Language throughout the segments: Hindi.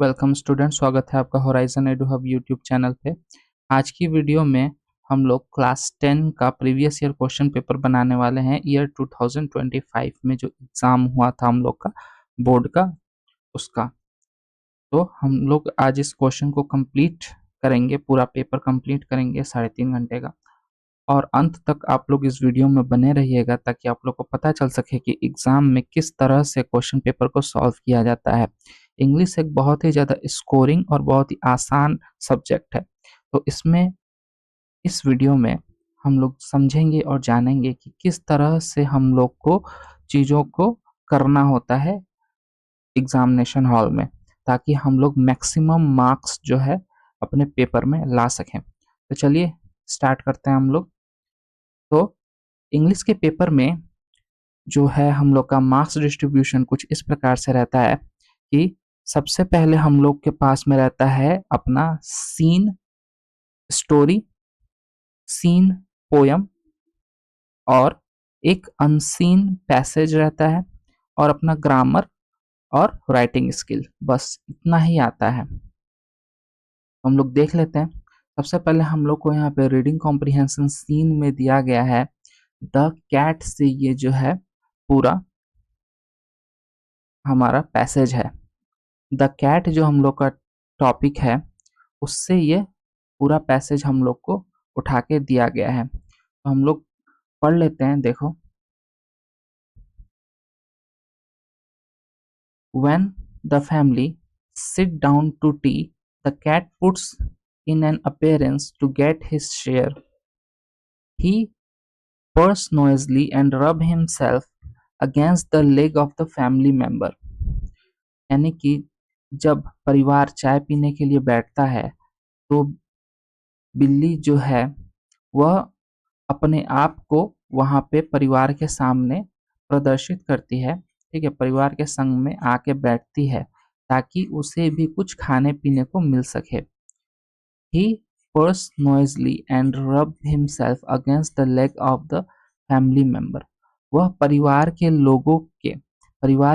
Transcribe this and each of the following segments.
वेलकम स्टूडेंट, स्वागत है आपका horizon edu hub YouTube channel पे। आज की वीडियो में हम लोग क्लास 10 का प्रीवियस ईयर क्वेश्चन पेपर बनाने वाले हैं। ईयर 2025 में जो एग्ज़ाम हुआ था हम लोग का बोर्ड का, उसका। तो हम लोग आज इस क्वेश्चन को कंप्लीट करेंगे, पूरा पेपर कंप्लीट करेंगे 3.5 घंटे का। और अंत तक आप लोग इस वीडियो में बने रहिएगा ताकि आप लोग को पता चल सके कि एग्ज़ाम में किस तरह से क्वेश्चन पेपर को सॉल्व किया जाता है। इंग्लिश एक बहुत ही ज़्यादा स्कोरिंग और बहुत ही आसान सब्जेक्ट है। तो इसमें इस वीडियो में हम लोग समझेंगे और जानेंगे कि किस तरह से हम लोग को चीज़ों को करना होता है एग्जामिनेशन हॉल में, ताकि हम लोग मैक्सिमम मार्क्स जो है अपने पेपर में ला सकें। तो चलिए स्टार्ट करते हैं हम लोग। तो इंग्लिश के पेपर में जो है हम लोग का मार्क्स डिस्ट्रीब्यूशन कुछ इस प्रकार से रहता है कि सबसे पहले हम लोग के पास में रहता है अपना सीन स्टोरी, सीन पोयम और एक अनसीन पैसेज रहता है और अपना ग्रामर और राइटिंग स्किल, बस इतना ही आता है। हम लोग देख लेते हैं। सबसे पहले हम लोग को यहाँ पे रीडिंग कॉम्प्रिहेंशन सीन में दिया गया है द कैट से, ये जो है पूरा हमारा पैसेज है। द कैट जो हम लोग का टॉपिक है, उससे ये पूरा पैसेज हम लोग को उठा के दिया गया है। तो हम लोग पढ़ लेते हैं। देखो, when the family sit down to tea, the cat puts in an appearance to get his share. He purrs noisily and rub himself against the leg of the family member. यानी कि जब परिवार चाय पीने के लिए बैठता है तो बिल्ली जो है वह अपने आप को वहाँ पे परिवार के सामने प्रदर्शित करती है। ठीक है, परिवार के संग में आके बैठती है ताकि उसे भी कुछ खाने पीने को मिल सके। He purrs noisily and rubbed himself against the leg of the family member. वह परिवार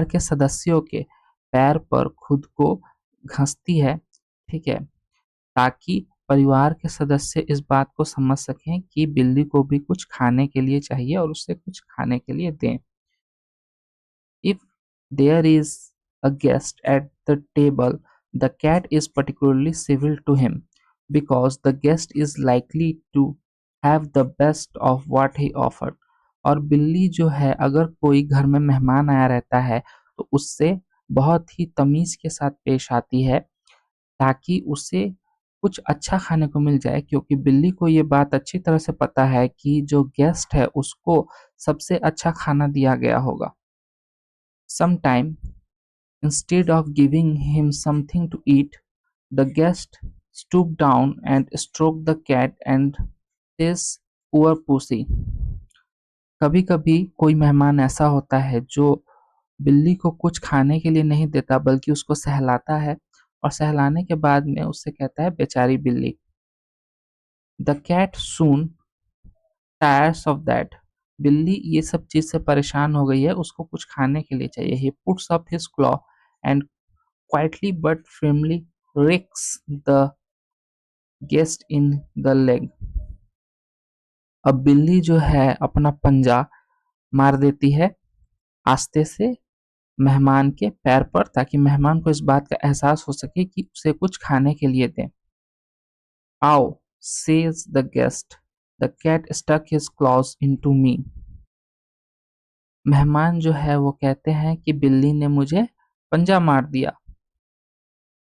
के सदस्यों के पैर पर खुद को घसती है। ठीक है, ताकि परिवार के सदस्य इस बात को समझ सकें कि बिल्ली को भी कुछ खाने के लिए चाहिए और उसे कुछ खाने के लिए दें। If there is a guest at the table, the cat is particularly civil to him because the guest is likely to have the best of what he offered. और बिल्ली जो है, अगर कोई घर में मेहमान आया रहता है तो उससे बहुत ही तमीज़ के साथ पेश आती है ताकि उसे कुछ अच्छा खाने को मिल जाए, क्योंकि बिल्ली को ये बात अच्छी तरह से पता है कि जो गेस्ट है उसको सबसे अच्छा खाना दिया गया होगा। Sometime, instead of giving him something to eat, the guest stooped down and stroked the cat and says, "Poor pussy." कभी कभी कोई मेहमान ऐसा होता है जो बिल्ली को कुछ खाने के लिए नहीं देता बल्कि उसको सहलाता है और सहलाने के बाद में उससे कहता है, बेचारी बिल्ली। The cat soon tires of that. बिल्ली ये सब चीज से परेशान हो गई है, उसको कुछ खाने के लिए चाहिए। He puts up his claw and quietly but firmly rakes the guest in the leg. अब बिल्ली जो है अपना पंजा मार देती है आस्ते से मेहमान के पैर पर, ताकि मेहमान को इस बात का एहसास हो सके कि उसे कुछ खाने के लिए दें। आओ, says the guest, the cat stuck his claws into me. मेहमान जो है वो कहते हैं कि बिल्ली ने मुझे पंजा मार दिया।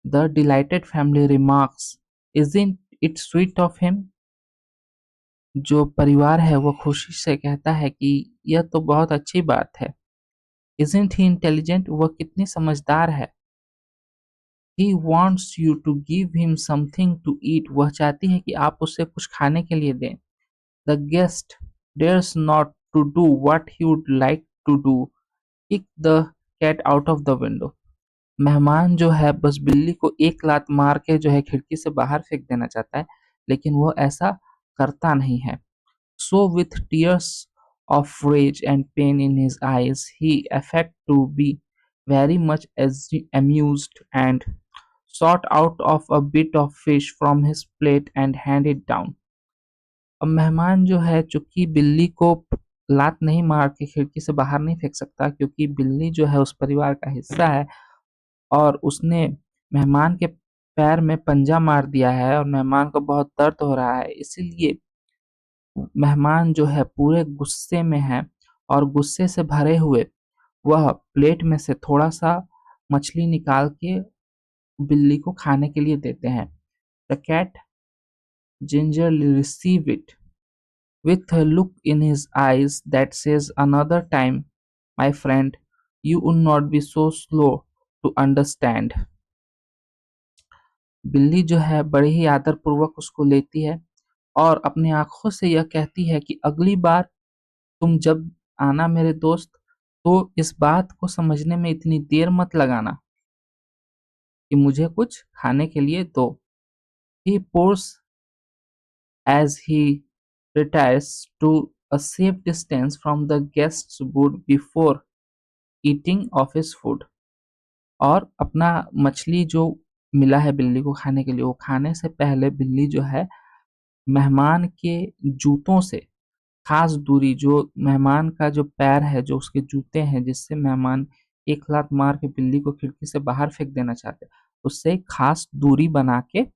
The delighted family remarks, isn't it sweet of him? जो परिवार है वो खुशी से कहता है कि यह तो बहुत अच्छी बात है। Isn't he intelligent? वह कितनी समझदार है। He wants you to give him something to eat. वह चाहती है कि आप उसे कुछ खाने के लिए दें। The guest dares not to do what he would like to do. Kick the cat out of the window. मेहमान जो है बस बिल्ली को एक लात मार के जो है खिड़की से बाहर फेंक देना चाहता है, लेकिन वो ऐसा करता नहीं है। So with tears of rage and pain in his eyes, he affected to be very much amused and sought out of a bit of fish from his plate and handed it down. अब मेहमान जो है चूंकि बिल्ली को लात नहीं मार के खिड़की से बाहर नहीं फेंक सकता क्योंकि बिल्ली जो है उस परिवार का हिस्सा है और उसने मेहमान के पैर में पंजा मार दिया है और मेहमान को बहुत दर्द हो रहा है, इसीलिए मेहमान जो है पूरे गुस्से में है और गुस्से से भरे हुए वह प्लेट में से थोड़ा सा मछली निकाल के बिल्ली को खाने के लिए देते हैं। The cat gingerly receive it with a look in his eyes that says, another time, my friend, you would not be so slow to understand. बिल्ली जो है बड़े ही आदरपूर्वक उसको लेती है और अपनी आंखों से यह कहती है कि अगली बार तुम जब आना मेरे दोस्त, तो इस बात को समझने में इतनी देर मत लगाना कि मुझे कुछ खाने के लिए दो। He pours as he retires to a safe distance from the guest's wood before eating of his food। और अपना मछली जो मिला है बिल्ली को खाने के लिए वो खाने से पहले बिल्ली जो है मेहमान के जूतों से खास दूरी, जो मेहमान का जो पैर है, जो उसके जूते हैं जिससे मेहमान एक लात मार के बिल्ली को खिड़की से बाहर फेंक देना चाहते, उससे एक खास दूरी बना के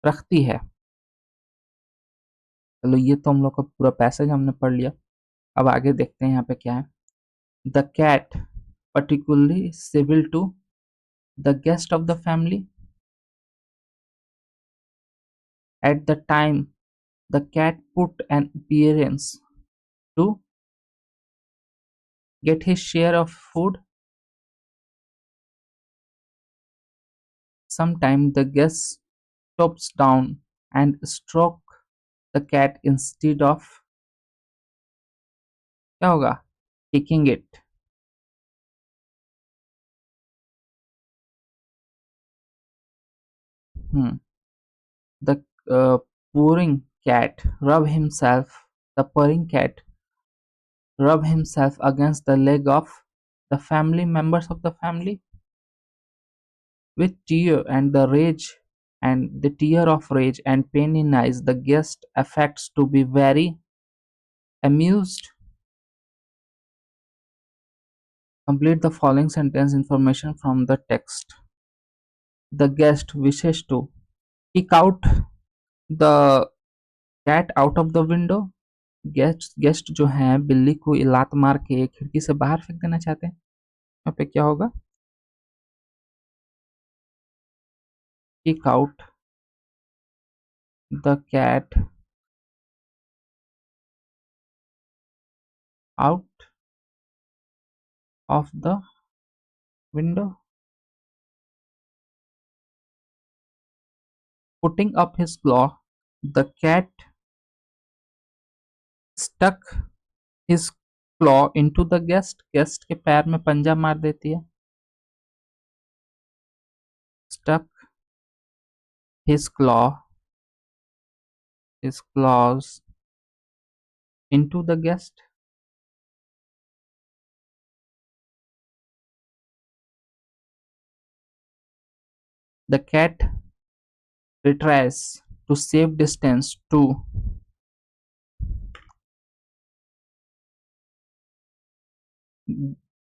रखती है। चलो ये तो हम लोग का पूरा पैसेज हमने पढ़ लिया। अब आगे देखते हैं यहाँ पे क्या है। The cat particularly civil to the guest of the family at the time the cat put an appearance to get his share of food. Sometimes the guest stops down and stroke the cat instead of क्या होगा kicking it. The purring cat rub himself the purring cat rub himself against the leg of the family members of the family with tear and the tear of rage and pain in eyes. The guest affects to be very amused. Complete the following sentence information from the text. The guest wishes to kick out the cat out of the window. Guest जो है बिल्ली को लात मार के खिड़की से बाहर फेंक देना चाहते हैं। यहाँ पे क्या होगा, kick out the cat out of the window, putting up his claw, the cat stuck his claw into the guest के पैर में पंजा मार देती है। stuck his claws into the guest. The cat retreats to safe distance to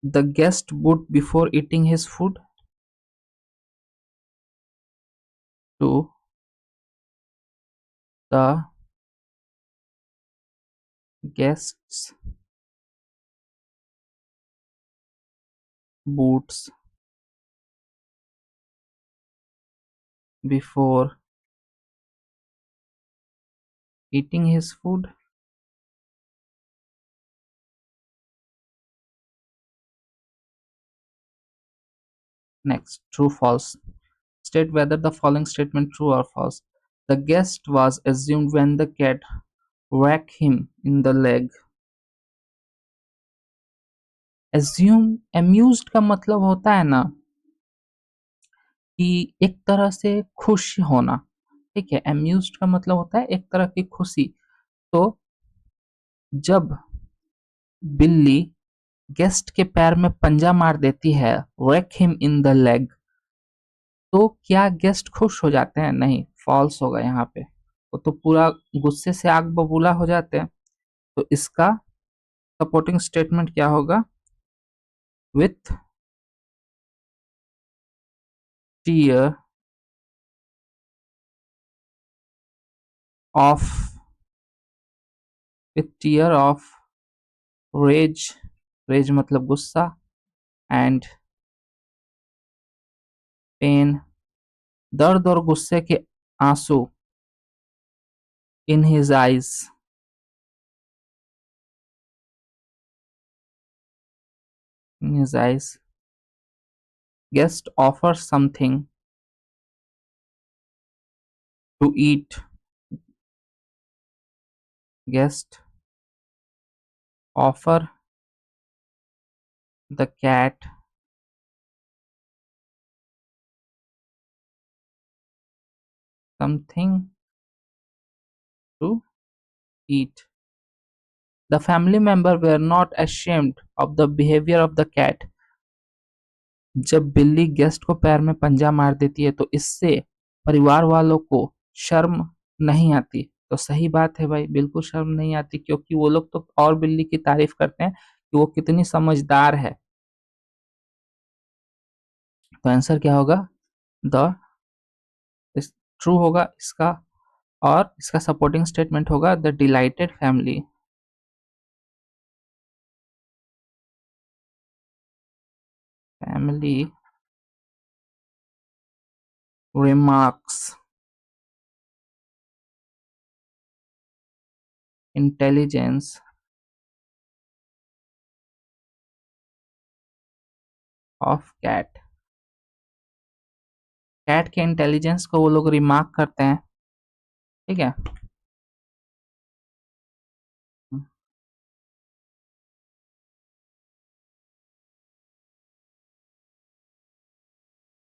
the guest would before eating his food. To the guest's boots before eating his food. Next, true false. State whether the following statement true or false. The guest was assumed when the cat whacked him in the leg. Assume amused का मतलब होता है ना कि एक तरह से खुश होना, ठीक है। amused का मतलब होता है एक तरह की खुशी। तो जब बिल्ली गेस्ट के पैर में पंजा मार देती है, whack him in the leg, तो क्या गेस्ट खुश हो जाते हैं? नहीं, फॉल्स होगा यहाँ पे। वो तो पूरा गुस्से से आग बबूला हो जाते हैं। तो इसका सपोर्टिंग स्टेटमेंट क्या होगा? With tear of with tear of rage, rage मतलब गुस्सा, एंड पेन, दर्द और गुस्से के आंसू, in his eyes, in his eyes, guest offer something to eat, guest offer the cat something to eat. The family member were not ashamed of the behavior of the cat. जब बिल्ली गेस्ट को पैर में पंजा मार देती है तो इससे परिवार वालों को शर्म नहीं आती। तो सही बात है भाई, बिल्कुल शर्म नहीं आती, क्योंकि वो लोग तो और बिल्ली की तारीफ करते हैं कि वो कितनी समझदार है। तो आंसर क्या होगा? द ट्रू होगा इसका। और इसका सपोर्टिंग स्टेटमेंट होगा the delighted family, family remarks intelligence of cat। Cat के इंटेलिजेंस को वो लोग रिमार्क करते हैं। ठीक है।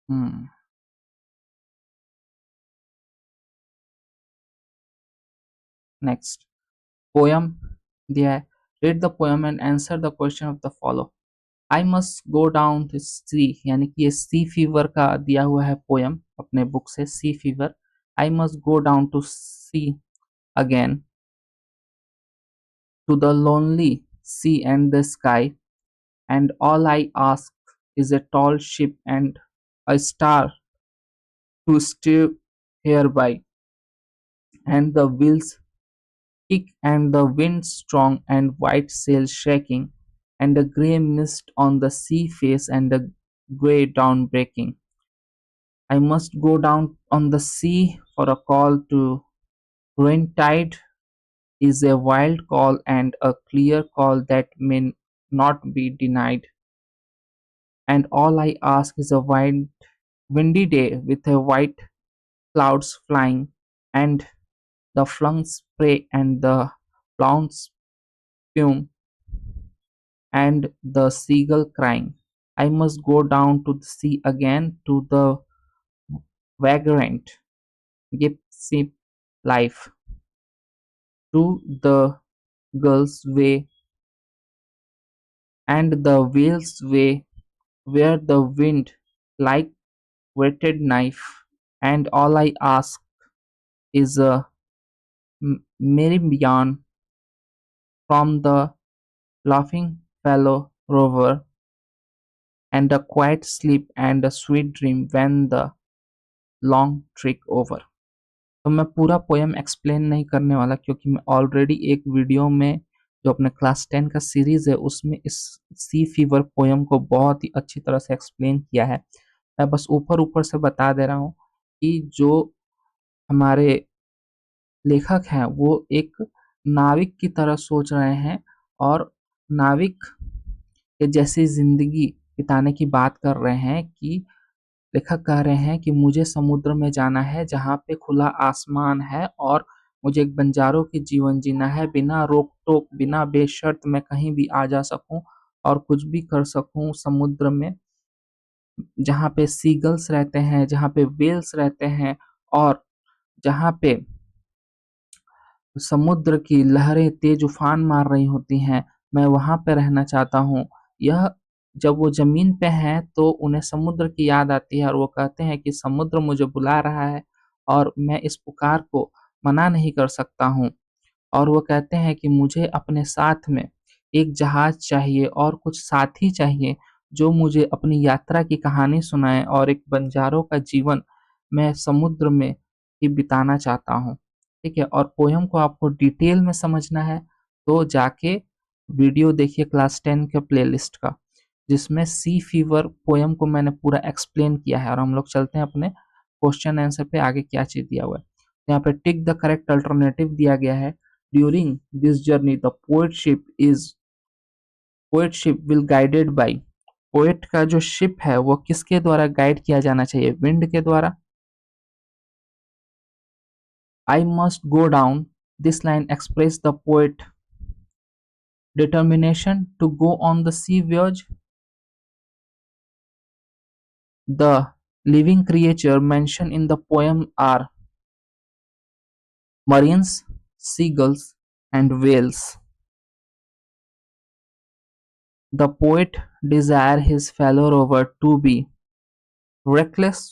हम्म। नेक्स्ट पोयम दिया है। Read the poem and answer the question of the follow. I must go down to sea, यानी कि ये सी फीवर का दिया हुआ है पोयम अपने बुक से, sea fever. I must go down to sea again, to the lonely sea and the sky, and all I ask is a tall ship and a star to steer hereby, and the wheels kick and the wind strong and white sails shaking, and a grey mist on the sea face and a grey dawn breaking. I must go down on the sea for a call to rain tide is a wild call and a clear call that may not be denied. And all I ask is a windy day with a white clouds flying, and the flung spray and the blown spume, and the seagull crying. I must go down to the sea again to the vagrant, give ship life, to the girl's way and the whale's way, where the wind like whetted knife, and all I ask is a myrmidon from the laughing fellow rover, and a quiet sleep and a sweet dream when the long trek over। तो मैं पूरा पोयम एक्सप्लेन नहीं करने वाला, क्योंकि मैं ऑलरेडी एक वीडियो में जो अपने क्लास 10 का सीरीज है उसमें इस सी फीवर पोयम को बहुत ही अच्छी तरह से एक्सप्लेन किया है। मैं बस ऊपर ऊपर से बता दे रहा हूँ कि जो हमारे लेखक हैं वो एक नाविक की तरह सोच रहे हैं, और नाविक के जैसी जिंदगी बिताने की बात कर रहे हैं। कि लेखक कह रहे हैं कि मुझे समुद्र में जाना है जहाँ पे खुला आसमान है, और मुझे एक बंजारों की जीवन जीना है, बिना रोक टोक, बिना बेशर्त मैं कहीं भी आ जा सकूं और कुछ भी कर सकूं समुद्र में, जहाँ पे सीगल्स रहते हैं, जहाँ पे वेल्स रहते हैं, और जहाँ पे समुद्र की लहरें तेज उफान मार रही होती हैं, मैं वहां पे रहना चाहता हूँ। यह जब वो जमीन पे हैं तो उन्हें समुद्र की याद आती है और वो कहते हैं कि समुद्र मुझे बुला रहा है और मैं इस पुकार को मना नहीं कर सकता हूँ। और वो कहते हैं कि मुझे अपने साथ में एक जहाज चाहिए और कुछ साथी चाहिए जो मुझे अपनी यात्रा की कहानी सुनाए, और एक बंजारों का जीवन मैं समुद्र में ही बिताना चाहता हूँ। ठीक है, और पोयम को आपको डिटेल में समझना है तो जाके वीडियो देखिए क्लास 10 के प्लेलिस्ट का, जिसमें सी फीवर पोयम को मैंने पूरा एक्सप्लेन किया है। और हम लोग चलते हैं अपने क्वेश्चन आंसर पे, आगे क्या चीज दिया हुआ है। यहाँ पे टिक द करेक्ट अल्टरनेटिव दिया गया है। During this journey the poet ship will guided by, poet का जो शिप है वो किसके द्वारा गाइड किया जाना चाहिए? विंड के द्वारा। आई must go down, this line express the poet determination to go on the sea voyage. The living creature mentioned in the poem are marines, seagulls, and whales. The poet desired his fellow rover to be reckless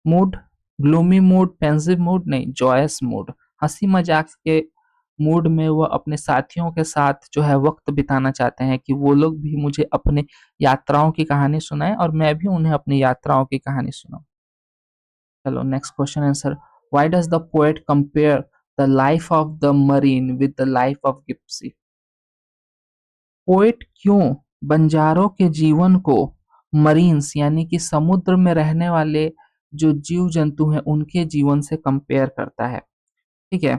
mood, gloomy mood, pensive mood नहीं, joyous mood, हंसी मजाक के मूड में वो अपने साथियों के साथ जो है वक्त बिताना चाहते हैं कि वो लोग भी मुझे अपने यात्राओं की कहानी सुनाएं और मैं भी उन्हें अपनी यात्राओं की कहानी सुनाऊं। चलो next question answer. Why does the poet compare the life of the marine with the life of gypsy? Poet क्यों बंजारों के जीवन को मरीन्स यानी कि समुद्र में रहने वाले जो जीव जंतु हैं उनके जीवन से कंपेयर करता है? ठीक है,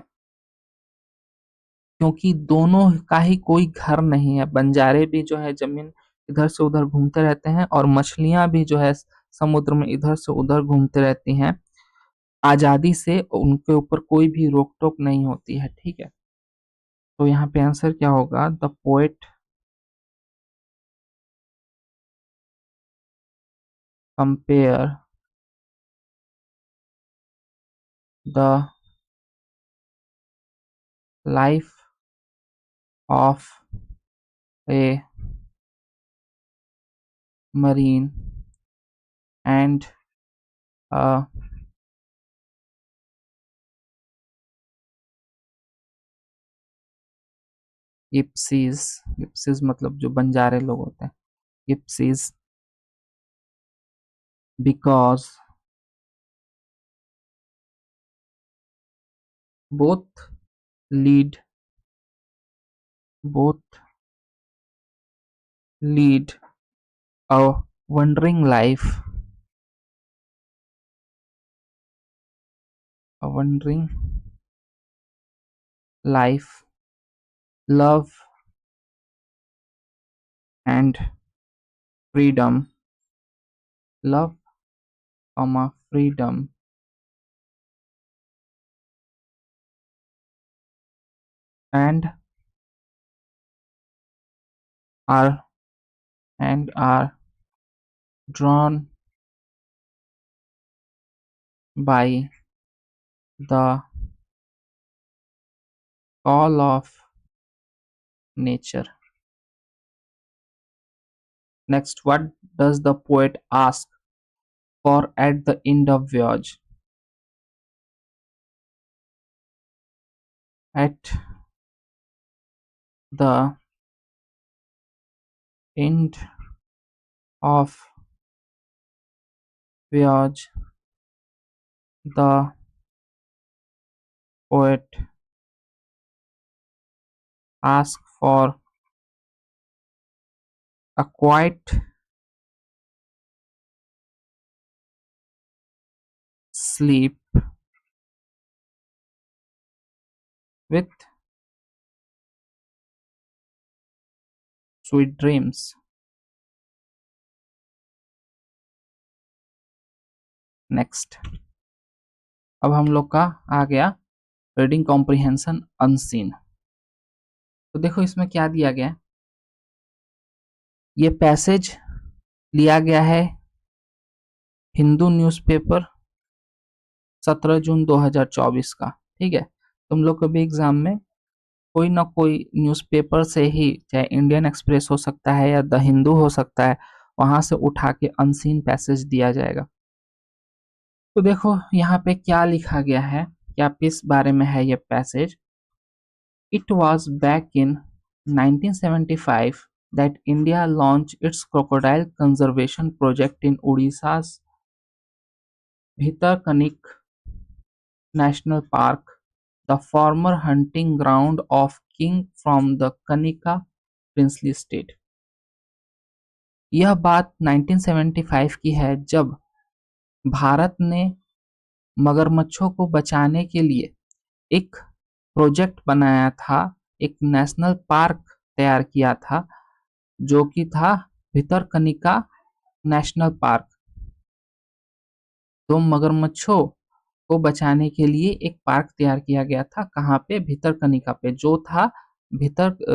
क्योंकि दोनों का ही कोई घर नहीं है। बंजारे भी जो है जमीन इधर से उधर घूमते रहते हैं और मछलियां भी जो है समुद्र में इधर से उधर घूमते रहती हैं आजादी से, उनके ऊपर कोई भी रोक टोक नहीं होती है। ठीक है, तो यहाँ पे आंसर क्या होगा? The poet compare the life of a marine and a gypsies, gypsies मतलब जो बंजारे लोग होते हैं, gypsies, because both lead both lead a wandering life, a wandering life, love and freedom, love, freedom, and are are drawn by the call of nature. Next, what does the poet ask for at the end of voyage? At the end of voyage, the poet asks for a quiet sleep with sweet dreams. Next, अब हम लोग का आ गया रीडिंग कॉम्प्रिहेंशन अनसीन। तो देखो इसमें क्या दिया गया है। ये पैसेज लिया गया है हिंदू न्यूज़पेपर 17 जून 2024 का। ठीक है, तुम लोग को भी एग्जाम में कोई ना कोई न्यूज़पेपर से ही, चाहे इंडियन एक्सप्रेस हो सकता है या द हिंदू हो सकता है, वहां से उठा के अनसीन पैसेज दिया जाएगा। तो देखो यहाँ पे क्या लिखा गया है, क्या किस बारे में है ये passage. It was back in 1975 that India launched its crocodile conservation project in Odisha's Bhitarkanik National Park, the former hunting ground of king from the Kanika princely state। यह बात 1975 की है जब भारत ने मगरमच्छों को बचाने के लिए एक प्रोजेक्ट बनाया था, एक नेशनल पार्क तैयार किया था, जो कि था भितरकनिका नेशनल पार्क। तो मगरमच्छों को बचाने के लिए एक पार्क तैयार किया गया था, कहाँ पे, भितरकनिका पे,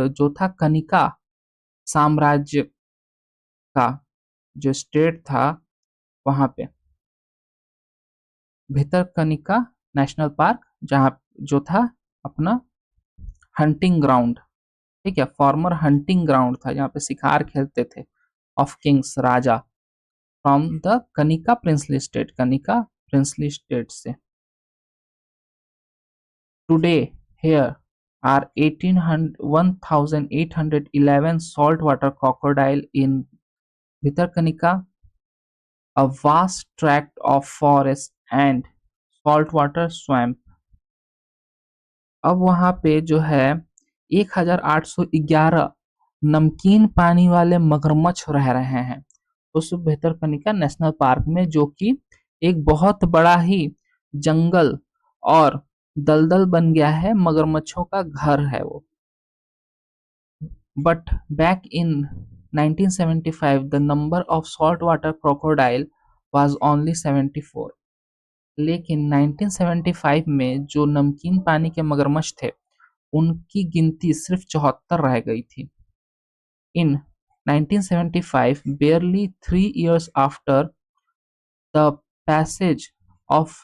जो था कनिका साम्राज्य का जो स्टेट था वहां पे, भितरकनिका नेशनल पार्क, जहाँ जो था अपना हंटिंग ग्राउंड, ठीक है, फॉर्मर हंटिंग ग्राउंड था, जहाँ पे शिकार खेलते थे ऑफ किंग्स, राजा, from the Kanika princely state, Kanika princely state से। Today here are 1811 saltwater crocodile in Bhitarkanika, a vast tract of forest and saltwater swamp। अब वहां पे जो है 1811 नमकीन पानी वाले मगरमच्छ रह रहे हैं उस भितरकनिका नेशनल पार्क में, जो कि एक बहुत बड़ा ही जंगल और दलदल बन गया है, मगरमच्छों का घर है वो। But back in 1975 the number of saltwater crocodile was only 74। लेकिन 1975 में जो नमकीन पानी के मगरमच्छ थे उनकी गिनती सिर्फ 74 रह गई थी। In 1975, barely 3 years after the passage of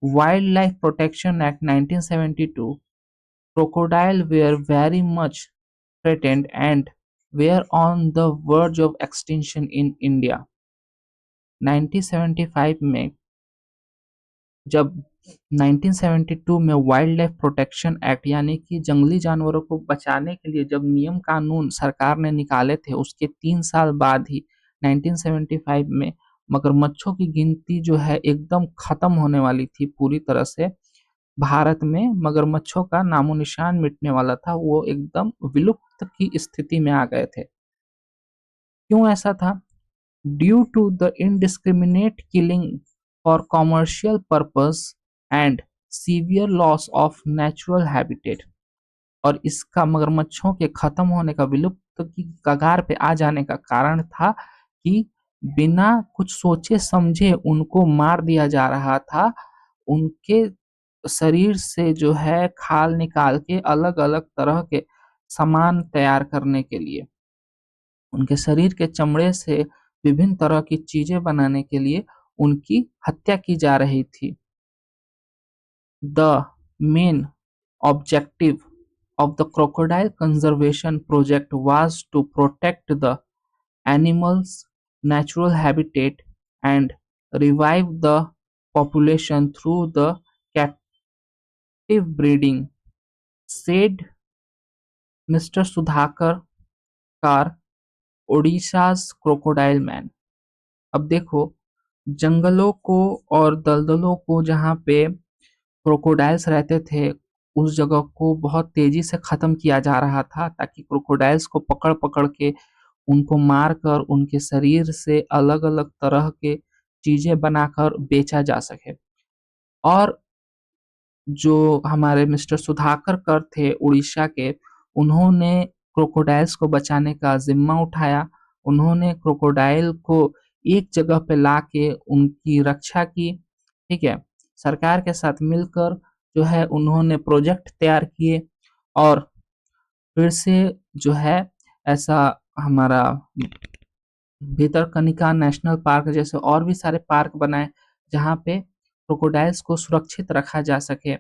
Wildlife Protection Act 1972, crocodile were very much threatened and were on the verge of extinction in India। 1975 में जब 1972 में वाइल्ड लाइफ प्रोटेक्शन एक्ट यानी कि जंगली जानवरों को बचाने के लिए जब नियम कानून सरकार ने निकाले थे, उसके 3 साल बाद ही 1975 में मगरमच्छों की गिनती जो है एकदम खत्म होने वाली थी पूरी तरह से। भारत में मगरमच्छों का नामो निशान मिटने वाला था, वो एकदम विलुप्त की स्थिति में आ गए थे। क्यों ऐसा था? Due to the indiscriminate killing for commercial purpose and severe loss of natural habitat. और इसका मगरमच्छों के खत्म होने का, विलुप्त की कगार पे आ जाने का कारण था कि बिना कुछ सोचे समझे उनको मार दिया जा रहा था, उनके शरीर से जो है खाल निकाल के अलग अलग तरह के सामान तैयार करने के लिए, उनके शरीर के चमड़े से विभिन्न तरह की चीजें बनाने के लिए उनकी हत्या की जा रही थी। The main objective of the crocodile conservation project was to protect the animals' natural habitat and revive the population through the captive breeding, said Mr. Sudhakar Kar, Odisha's crocodile man। अब देखो, जंगलों को और दलदलों को जहाँ पे क्रोकोडाइल्स रहते थे, उस जगह को बहुत तेजी से खत्म किया जा रहा था ताकि क्रोकोडाइल्स को पकड़ पकड़ के उनको मार कर उनके शरीर से अलग अलग तरह के चीजें बनाकर बेचा जा सके। और जो हमारे मिस्टर सुधाकर कर थे उड़ीसा के, उन्होंने क्रोकोडाइल्स को बचाने का जिम्मा उठाया। उन्होंने क्रोकोडाइल को एक जगह पे ला के उनकी रक्षा की, ठीक है। सरकार के साथ मिलकर जो है उन्होंने प्रोजेक्ट तैयार किए और फिर से जो है ऐसा हमारा भितरकनिका नेशनल पार्क जैसे और भी सारे पार्क बनाए जहाँ पे क्रोकोडाइल्स को सुरक्षित रखा जा सके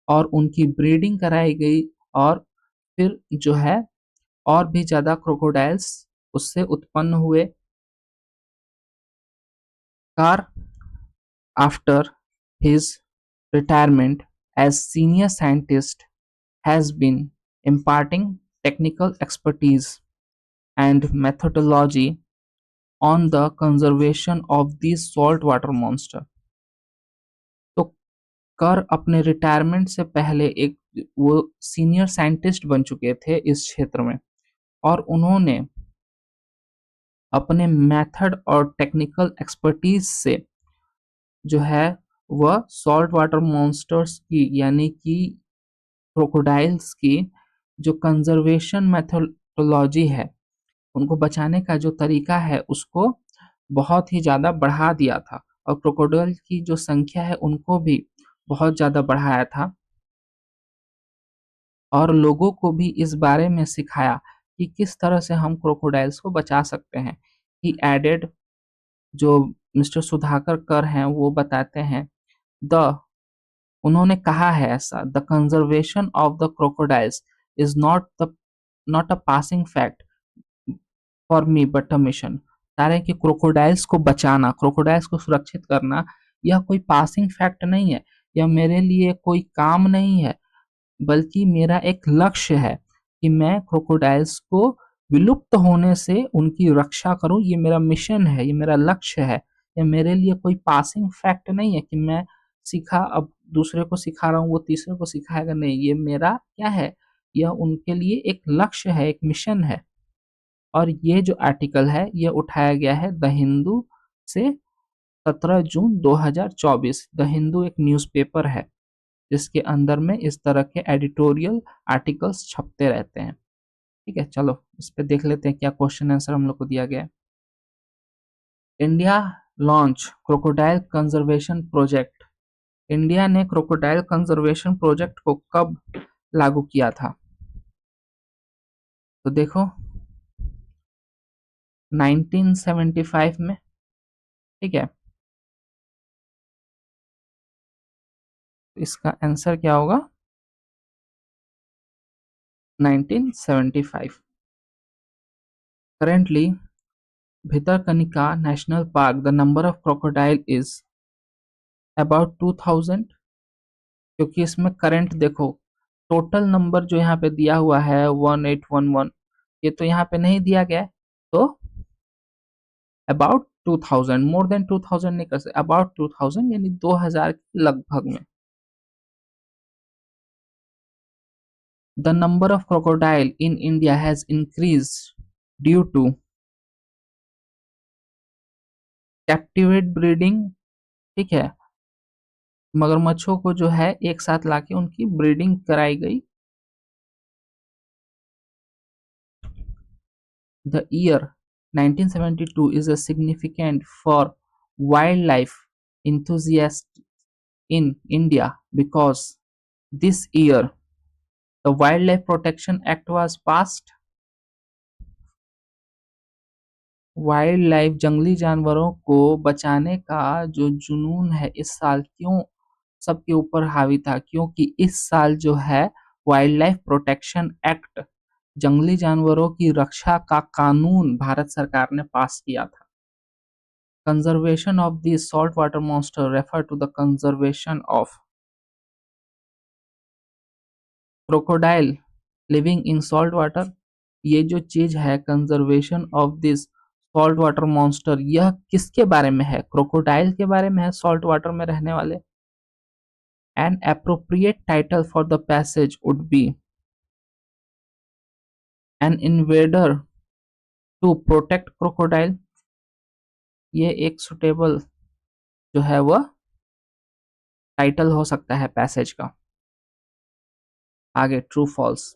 और उनकी ब्रीडिंग कराई गई और फिर जो है और भी ज्यादा क्रोकोडाइल्स उससे उत्पन्न हुए। Car after his retirement as senior scientist has been imparting technical expertise and methodology on the conservation of these saltwater monster। तो कर अपने रिटायरमेंट से पहले एक वो सीनियर साइंटिस्ट बन चुके थे इस क्षेत्र में, और उन्होंने अपने मेथड और टेक्निकल एक्सपर्टीज से जो है वह सॉल्ट वाटर मॉन्स्टर्स की यानी कि क्रोकोडाइल्स की जो कंजर्वेशन मेथोडोलॉजी है, उनको बचाने का जो तरीका है उसको बहुत ही ज़्यादा बढ़ा दिया था, और क्रोकोडाइल की जो संख्या है उनको भी बहुत ज़्यादा बढ़ाया था, और लोगों को भी इस बारे में सिखाया कि किस तरह से हम क्रोकोडाइल्स को बचा सकते हैं। ही एडेड, जो मिस्टर सुधाकर कर हैं वो बताते हैं, द उन्होंने कहा है ऐसा, the conservation of the crocodiles is not a passing fact for me but a mission. बता रहे हैं कि क्रोकोडाइल्स को बचाना, क्रोकोडाइल्स को सुरक्षित करना, यह कोई पासिंग फैक्ट नहीं है, यह मेरे लिए कोई काम नहीं है, बल्कि मेरा एक लक्ष्य है कि मैं क्रोकोडाइल्स को विलुप्त होने से उनकी रक्षा करूं। ये मेरा मिशन है, ये मेरा लक्ष्य है। ये मेरे लिए कोई पासिंग फैक्ट नहीं है कि मैं सीखा अब दूसरे को सिखा रहा हूँ, वो तीसरे को सिखाएगा, नहीं, ये मेरा क्या है, यह उनके लिए एक लक्ष्य है, एक मिशन है। और ये जो आर्टिकल है ये उठाया गया है द हिंदू से 17 जून 2024। द हिंदू एक न्यूज़पेपर है जिसके अंदर में इस तरह के एडिटोरियल आर्टिकल्स छपते रहते हैं। ठीक है, चलो इस पे देख लेते हैं क्या क्वेश्चन आंसर हम लोग को दिया गया है। India launch crocodile conservation project. India ने क्रोकोडाइल कंजर्वेशन प्रोजेक्ट को कब लागू किया था? तो देखो 1975 में। ठीक है, इसका आंसर क्या होगा? 1975। Currently, Bhitarkanika National Park, the number of crocodile is about 2000, क्योंकि इसमें करंट देखो, टोटल नंबर जो यहाँ पे दिया हुआ है 1811, ये तो यहाँ पे नहीं दिया गया है, तो अबाउट 2000, मोर देन 2000 नहीं कर सकते, अबाउट 2000 यानी 2000 के लगभग में। The number of crocodile in India has increased due to captivate breeding. ठीक है, मगरमच्छों को जो है एक साथ लाके उनकी ब्रीडिंग कराई गई। The year 1972 is a significant for wildlife enthusiasts in India because this year the Wildlife Protection Act was passed। Wild life जंगली जानवरों को बचाने का जो जुनून है इस साल क्यों सबके ऊपर हावी था? क्योंकि इस साल जो है वाइल्ड लाइफ प्रोटेक्शन एक्ट, जंगली जानवरों की रक्षा का कानून भारत सरकार ने पास किया था। Conservation of these saltwater monsters refer to the conservation of crocodile living in salt water। ये जो चीज है conservation of this salt water monster, यह किसके बारे में है? क्रोकोडाइल के बारे में है, सॉल्ट वाटर में रहने वाले। An appropriate title for the passage would be an invader to protect crocodile। ये एक सुटेबल जो है वह टाइटल हो सकता है पैसेज का। आगे true false.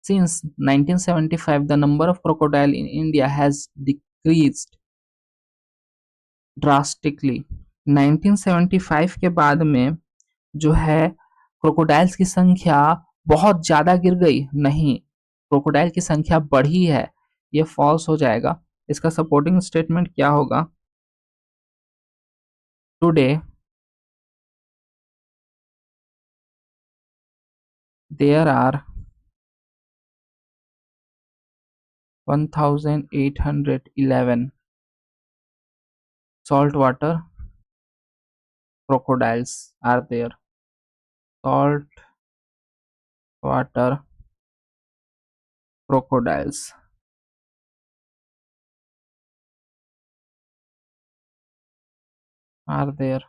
Since 1975, the number of crocodile in India has decreased drastically। 1975 के बाद में जो है क्रोकोडाइल्स की संख्या बहुत ज्यादा गिर गई? नहीं, क्रोकोडाइल की संख्या बढ़ी है, ये फॉल्स हो जाएगा। इसका सपोर्टिंग स्टेटमेंट क्या होगा? Today there are 1811 saltwater crocodiles are there. Saltwater crocodiles are there.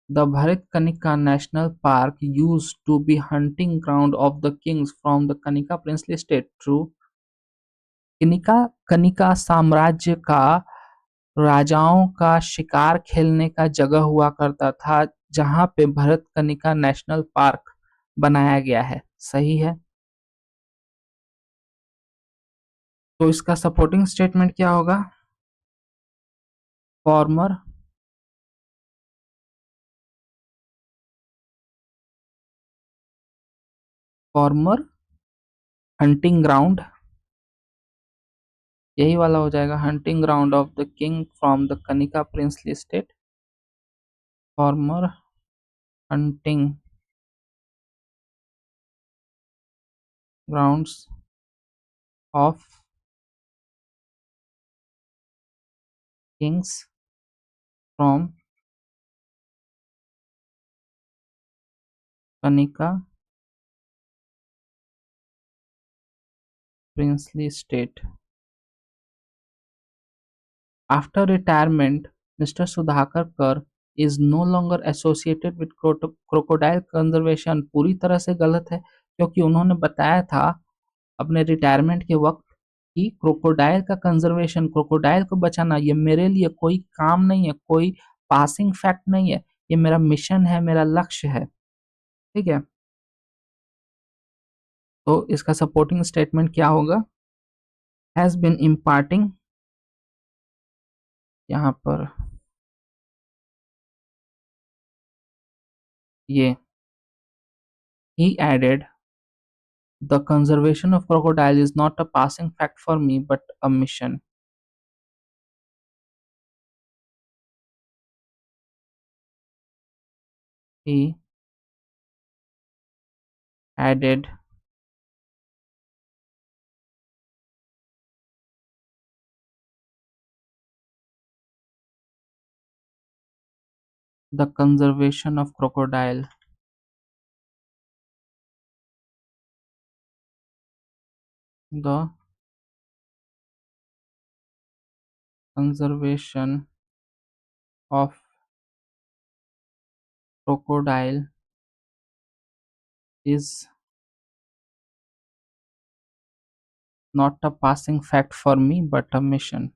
The Bharatkanika National Park used to be hunting ground of the kings from the Kanika princely state. True. Kanika Kanika साम्राज्य का राजाओं का शिकार खेलने का जगह हुआ करता था, जहां पे भरतकनिका नेशनल पार्क बनाया गया है। सही है। तो इसका सपोर्टिंग स्टेटमेंट क्या होगा? फॉर्मर फॉर्मर हंटिंग ग्राउंड, यही वाला हो जाएगा। Hunting ground of the king from the Kanika princely state. Farmer hunting grounds of Kings from Kanika princely state. After retirement, Mr. Sudhakar is no longer associated with crocodile conservation। पूरी तरह से गलत है, क्योंकि उन्होंने बताया था अपने रिटायरमेंट के वक्त कि क्रोकोडाइल का कंजर्वेशन, क्रोकोडाइल को बचाना, ये मेरे लिए कोई काम नहीं है, कोई पासिंग फैक्ट नहीं है, ये मेरा मिशन है, मेरा लक्ष्य है। ठीक है। तो इसका सपोर्टिंग स्टेटमेंट क्या होगा? हैज बीन इम्पार्टिंग, यहाँ पर ये he added, the conservation of crocodile is not a passing fact for me but a mission. He added, the conservation of crocodile the conservation of crocodile is not a passing fact for me but a mission.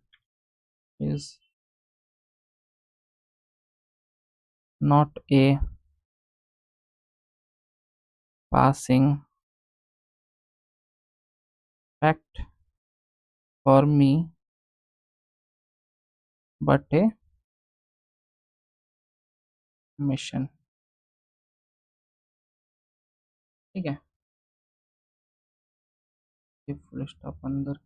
Is not a passing fact for me but a mission। ठीक है। ये फुल स्टॉप अंदर।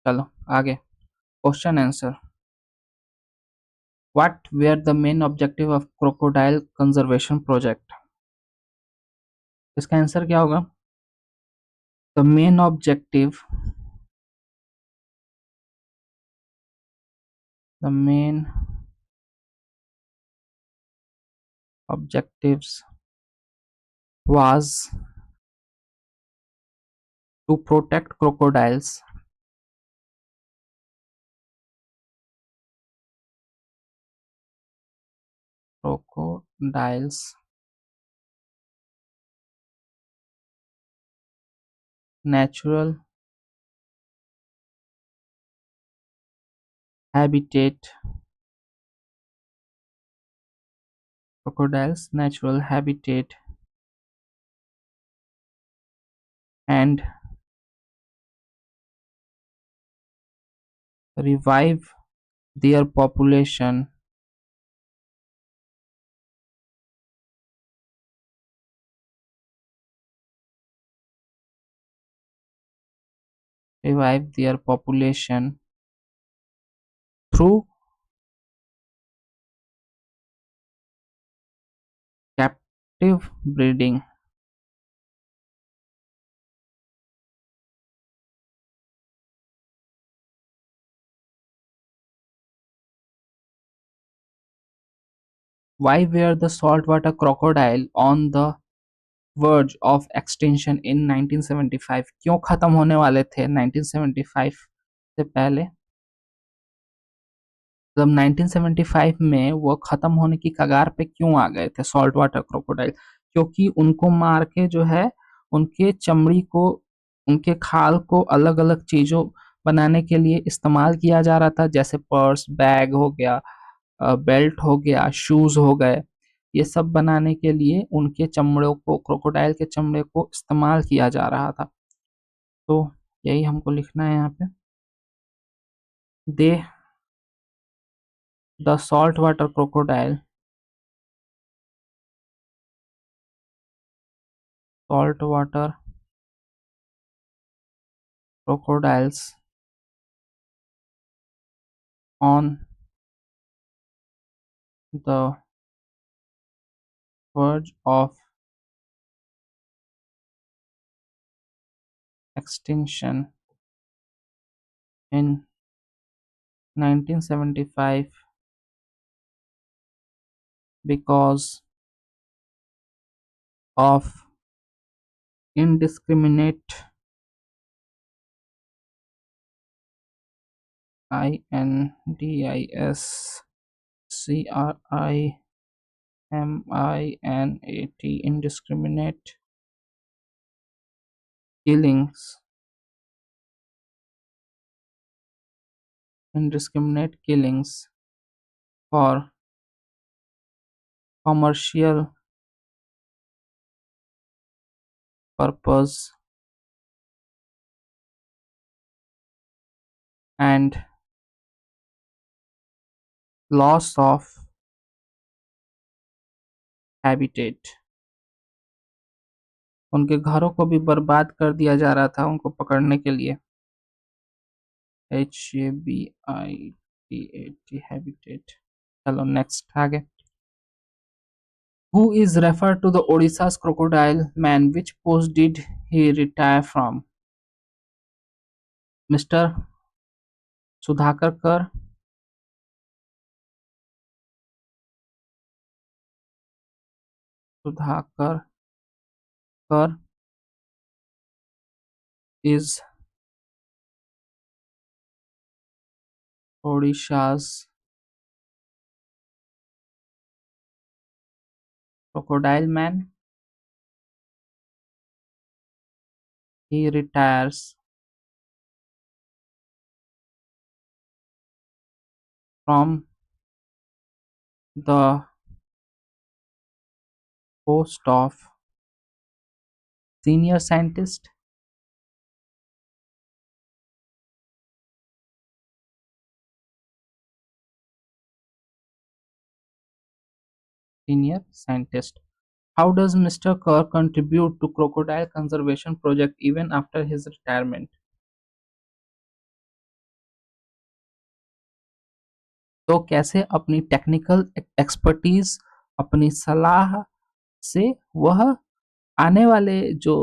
चलो आगे, question answer. What were the main objective of crocodile conservation project? इसका आंसर क्या होगा? The main objective, the main objectives was to protect crocodiles natural habitat, crocodiles natural habitat, and revive their population through Captive breeding. Why were the saltwater crocodile on the verge of extinction in 1975? क्यों खत्म होने वाले थे 1975 से पहले? जब 1975 में वो खत्म होने की कगार पे क्यों आ गए थे सॉल्ट वाटर क्रोकोडाइल? क्योंकि उनको मार के जो है उनके चमड़ी को, उनके खाल को अलग अलग चीजों बनाने के लिए इस्तेमाल किया जा रहा था, जैसे पर्स, बैग हो गया, बेल्ट हो गया, शूज हो गए। ये सब बनाने के लिए उनके चमड़ों को, क्रोकोडाइल के चमड़े को इस्तेमाल किया जा रहा था। तो यही हमको लिखना है यहाँ पे। They the salt water crocodile, salt water crocodiles on the verge of extinction in 1975 because of indiscriminate indiscriminate killings, indiscriminate killings for commercial purpose and loss of habitat। उनके घरों को भी बर्बाद कर दिया जा रहा था उनको पकड़ने के लिए। HABITAT habitat। चलो नेक्स्ट आगे। Who is referred to the Odisha's crocodile man? Which post did he retire from? Mr. Sudhakar Kar, Sudhakar Kar is Odisha's crocodile man. He retires from the post of senior scientist, senior scientist. How does Mr. Kerr contribute to crocodile conservation project even after his retirement? तो कैसे अपनी टेक्निकल एक्सपर्टीज, अपनी सलाह से वह आने वाले जो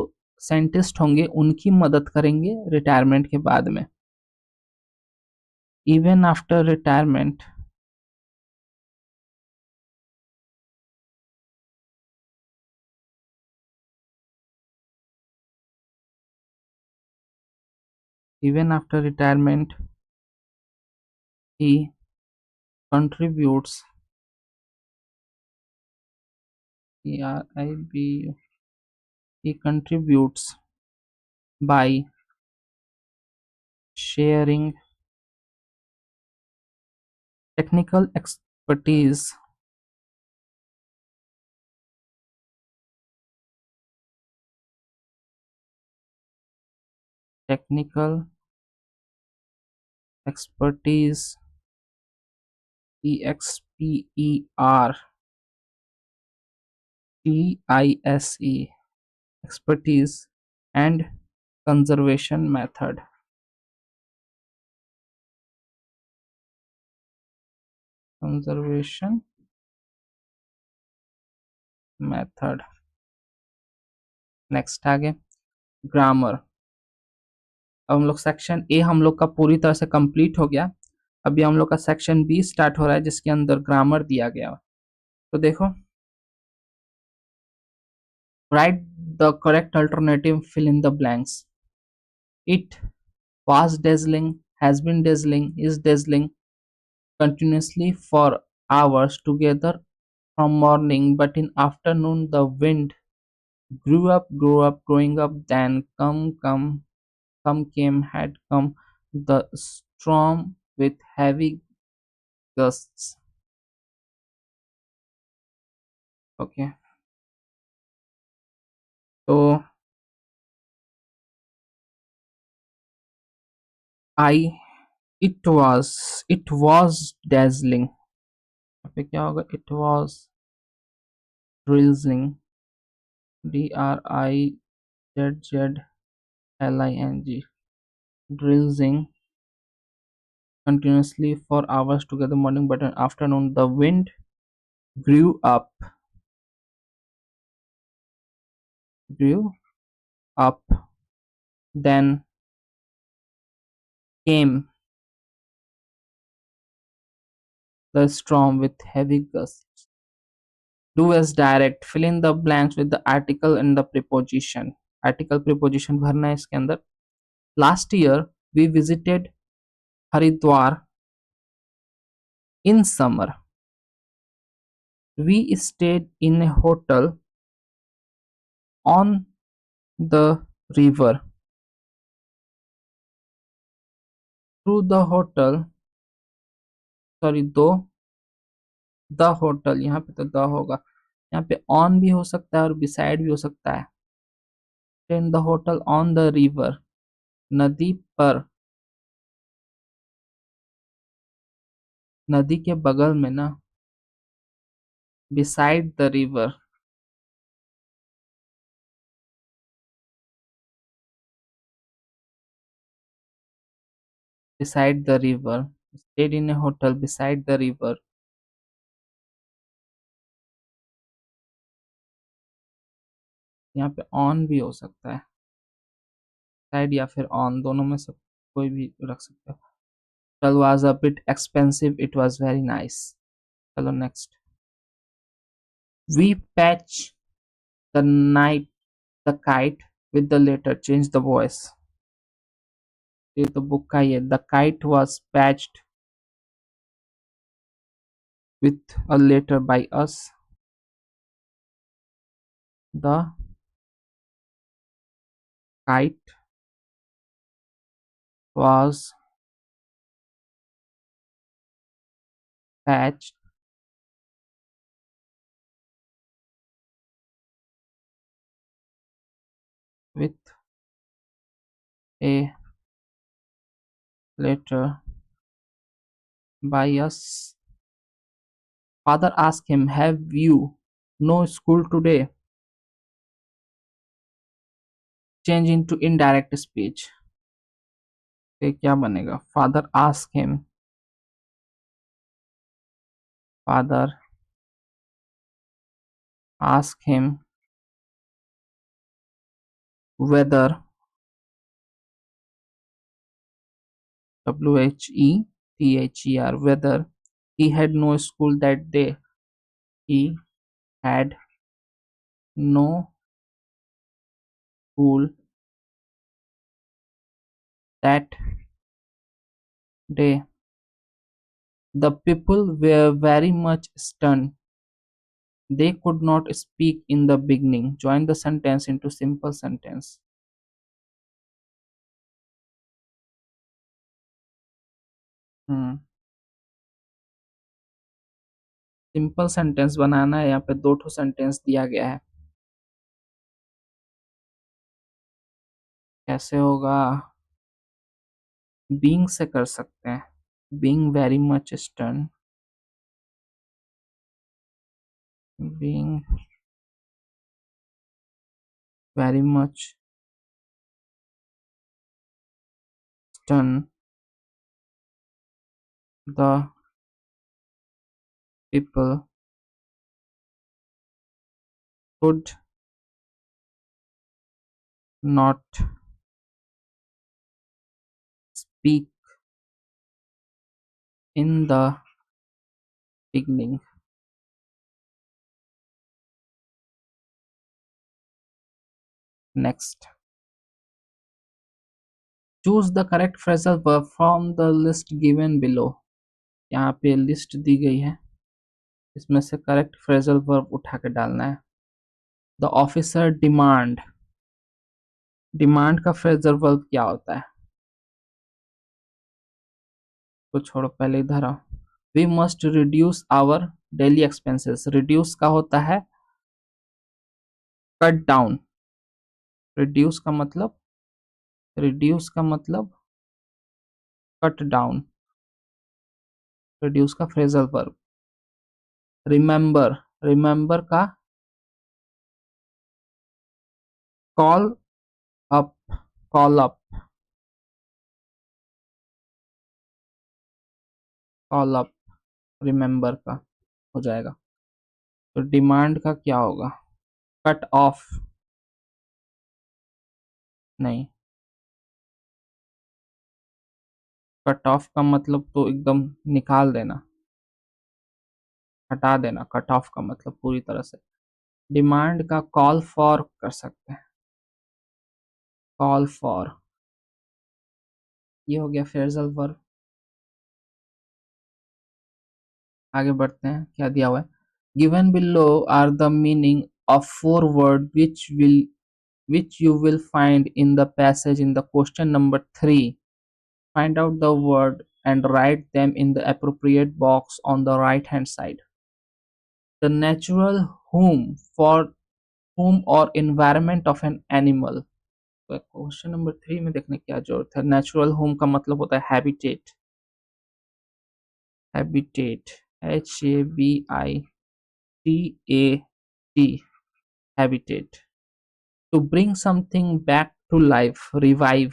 साइंटिस्ट होंगे उनकी मदद करेंगे रिटायरमेंट के बाद में। Even after retirement, even after retirement he contributes, ERIB, he contributes by sharing technical expertise, technical expertise, EXPERTISE, expertise and conservation method, conservation method. Next आगे ग्रामर। अब हम लोग सेक्शन ए हम लोग का पूरी तरह से कंप्लीट हो गया। अभी हम लोग का सेक्शन बी स्टार्ट हो रहा है जिसके अंदर ग्रामर दिया गया। तो देखो, write the correct alternative, fill in the blanks. It was dazzling, has been dazzling, is dazzling continuously for hours together from morning, but in afternoon the wind grew up, growing up, then come came, had come the storm with heavy gusts. Okay, so I it was dazzling. यहाँ पे क्या होगा? It was drizzling, drizzling, drizzling continuously for hours together morning, but in afternoon the wind grew up, grew up, then came the storm with heavy gusts. Do as direct, fill in the blanks with the article and the preposition. Article preposition भरना है इसके अंदर. Last year we visited Haridwar in summer. We stayed in a hotel on the river. Through the hotel, sorry, though the hotel, यहाँ पे तो द होगा, यहाँ पे ऑन भी हो सकता है और बिसाइड भी हो सकता है। In the hotel on the river, नदी पर, नदी के बगल में ना, beside the river, beside the river, stayed in A hotel beside the river. यहाँ पे ऑन भी हो सकता है, साइड या फिर ऑन, दोनों में से कोई भी रख सकते हो। Hotel was a bit expensive, it was very nice. चलो next. We patch the night the kite with the letter, change the voice. ये तो बुक का ही है। The kite was patched with a letter by us. The kite was patched with a letter by us. Father asked him, have you no school today? Change into indirect speech. ये क्या बनेगा? Father asked him, father asked him whether, whether, whether he had no school that day. He had no school that day. The people were very much stunned. They could not speak in the beginning. Join the sentence into simple sentence. Simple sentence बनाना है। यहाँ पे दो ठो सेंटेंस दिया गया है। कैसे होगा? बीइंग से कर सकते हैं। Being very much stun, being very much stun the people should not speak in the beginning. Next, choose the correct phrasal verb from the list given below. यहाँ पे लिस्ट दी गई है, इसमें से करेक्ट फ्रेजल वर्ब उठा के डालना है. The officer demand. डिमांड का फ्रेजल वर्ब क्या होता है? तो छोड़ो, पहले इधर आओ. We must reduce our daily expenses. Reduce का होता है कट डाउन. रिड्यूस का मतलब, रिड्यूस का मतलब कट डाउन. रिड्यूस का फ्रेजल वर्ब. रिमेंबर. रिमेंबर का call up. Call up. Call up remember का हो जाएगा. तो डिमांड का क्या होगा? Cut off. नहीं, कट ऑफ का मतलब तो एकदम निकाल देना, हटा देना. कट ऑफ का मतलब पूरी तरह से. डिमांड का कॉल फॉर कर सकते हैं. कॉल फॉर, ये हो गया फ्रेजल वर्ब. आगे बढ़ते हैं, क्या दिया हुआ है? Given below are the meaning of 4 word which you will find in the passage in the question number 3. Find out the word and write them in the appropriate box on the right hand side. The natural home for home or environment of an animal. तो क्वेश्चन नंबर 3 में देखने की क्या जरूरत है? नेचुरल होम का मतलब होता है habitat. Habitat, HABITAT, habitat. To bring something back to life, revive.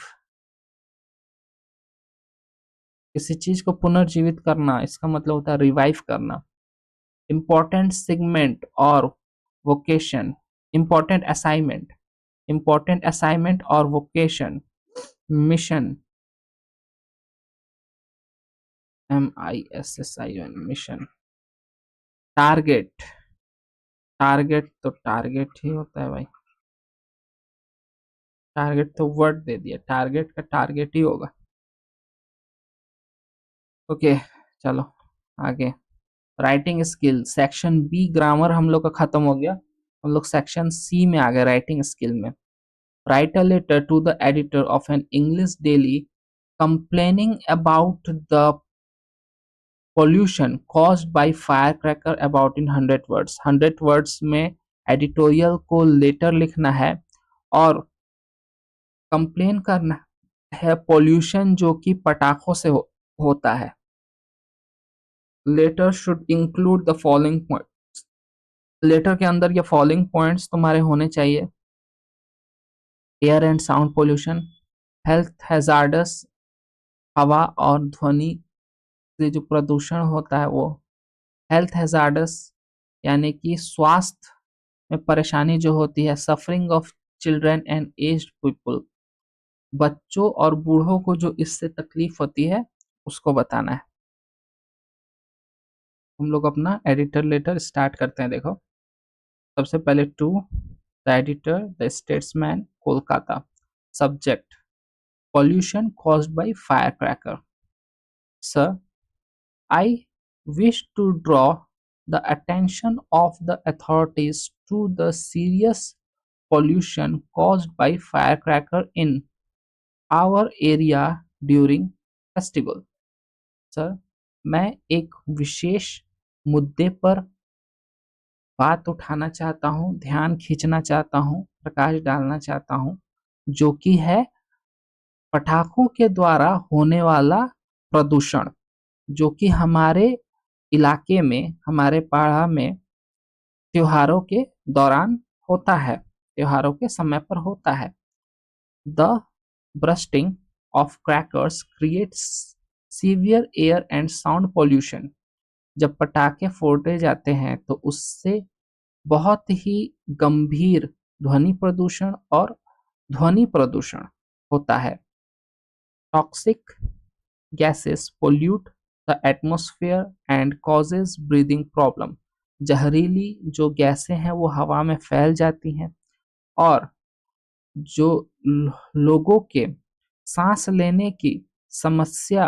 किसी चीज को पुनर्जीवित करना, इसका मतलब होता है रिवाइव करना. इंपॉर्टेंट सेगमेंट और vocation. Important assignment. Important assignment और vocation. Mission, MISSION, mission. Target. Target तो टारगेट ही होता है भाई. टारगेट तो वर्ड दे दिया, टारगेट का टारगेट ही होगा. ओके, चलो आगे. Writing skill section B grammar हम लोग का खत्म हो गया. हम लोग सेक्शन सी में आ गए, राइटिंग स्किल में. Write a letter to the editor of an English daily complaining about the pollution caused by firecracker about in 100 words. 100 words में एडिटोरियल को लेटर लिखना है और कंप्लेन करना है पोल्यूशन जो कि पटाखों से होता है. Letter should include the following point. Letter के अंदर ये फॉलोइंग पॉइंट्स तुम्हारे होने चाहिए. Air and sound pollution, health hazards, हवा और ध्वनि से जो प्रदूषण होता है वो. हेल्थ हैजार्डस यानी कि स्वास्थ्य में परेशानी जो होती है. Suffering of children and aged people, बच्चों और बूढ़ों को जो इससे तकलीफ होती है उसको बताना है. हम लोग अपना एडिटर लेटर स्टार्ट करते हैं. देखो, सबसे पहले to the editor the Statesman Kolkata. Subject pollution caused by firecracker. Sir, I wish to draw the attention of the authorities to the serious pollution caused by firecracker in our area during festival. Sir, मैं एक विशेष मुद्दे पर बात उठाना चाहता हूँ, ध्यान खींचना चाहता हूँ, प्रकाश डालना चाहता हूँ, जो कि है पटाखों के द्वारा होने वाला प्रदूषण, जो कि हमारे इलाके में, हमारे पाड़ा में त्योहारों के दौरान होता है, त्योहारों के समय पर होता है. The bursting of crackers creates severe air and sound pollution. जब पटाखे फोड़े जाते हैं तो उससे बहुत ही गंभीर ध्वनि प्रदूषण और ध्वनि प्रदूषण होता है। Toxic gases pollute the atmosphere and causes breathing problem। जहरीली जो गैसें हैं वो हवा में फैल जाती हैं और जो लोगों के सांस लेने की समस्या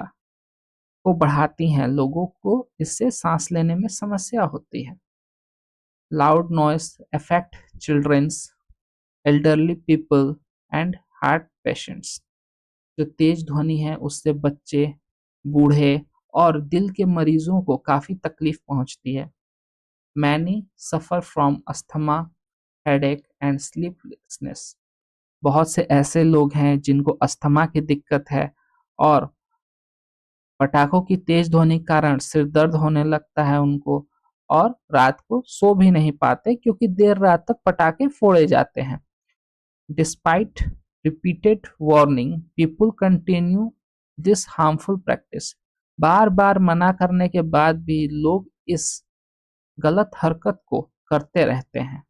को बढ़ाती हैं, लोगों को इससे सांस लेने में समस्या होती है। Loud noise affect childrens, elderly people and heart patients. जो तेज ध्वनि है उससे बच्चे, बूढ़े और दिल के मरीजों को काफी तकलीफ पहुंचती है। Many suffer from asthma, headache and sleeplessness. बहुत से ऐसे लोग हैं जिनको अस्थमा की दिक्कत है और पटाखों की तेज ध्वनि के कारण सिर दर्द होने लगता है उनको, और रात को सो भी नहीं पाते क्योंकि देर रात तक पटाखे फोड़े जाते हैं। Despite repeated warning, people continue this harmful practice. बार बार मना करने के बाद भी लोग इस गलत हरकत को करते रहते हैं।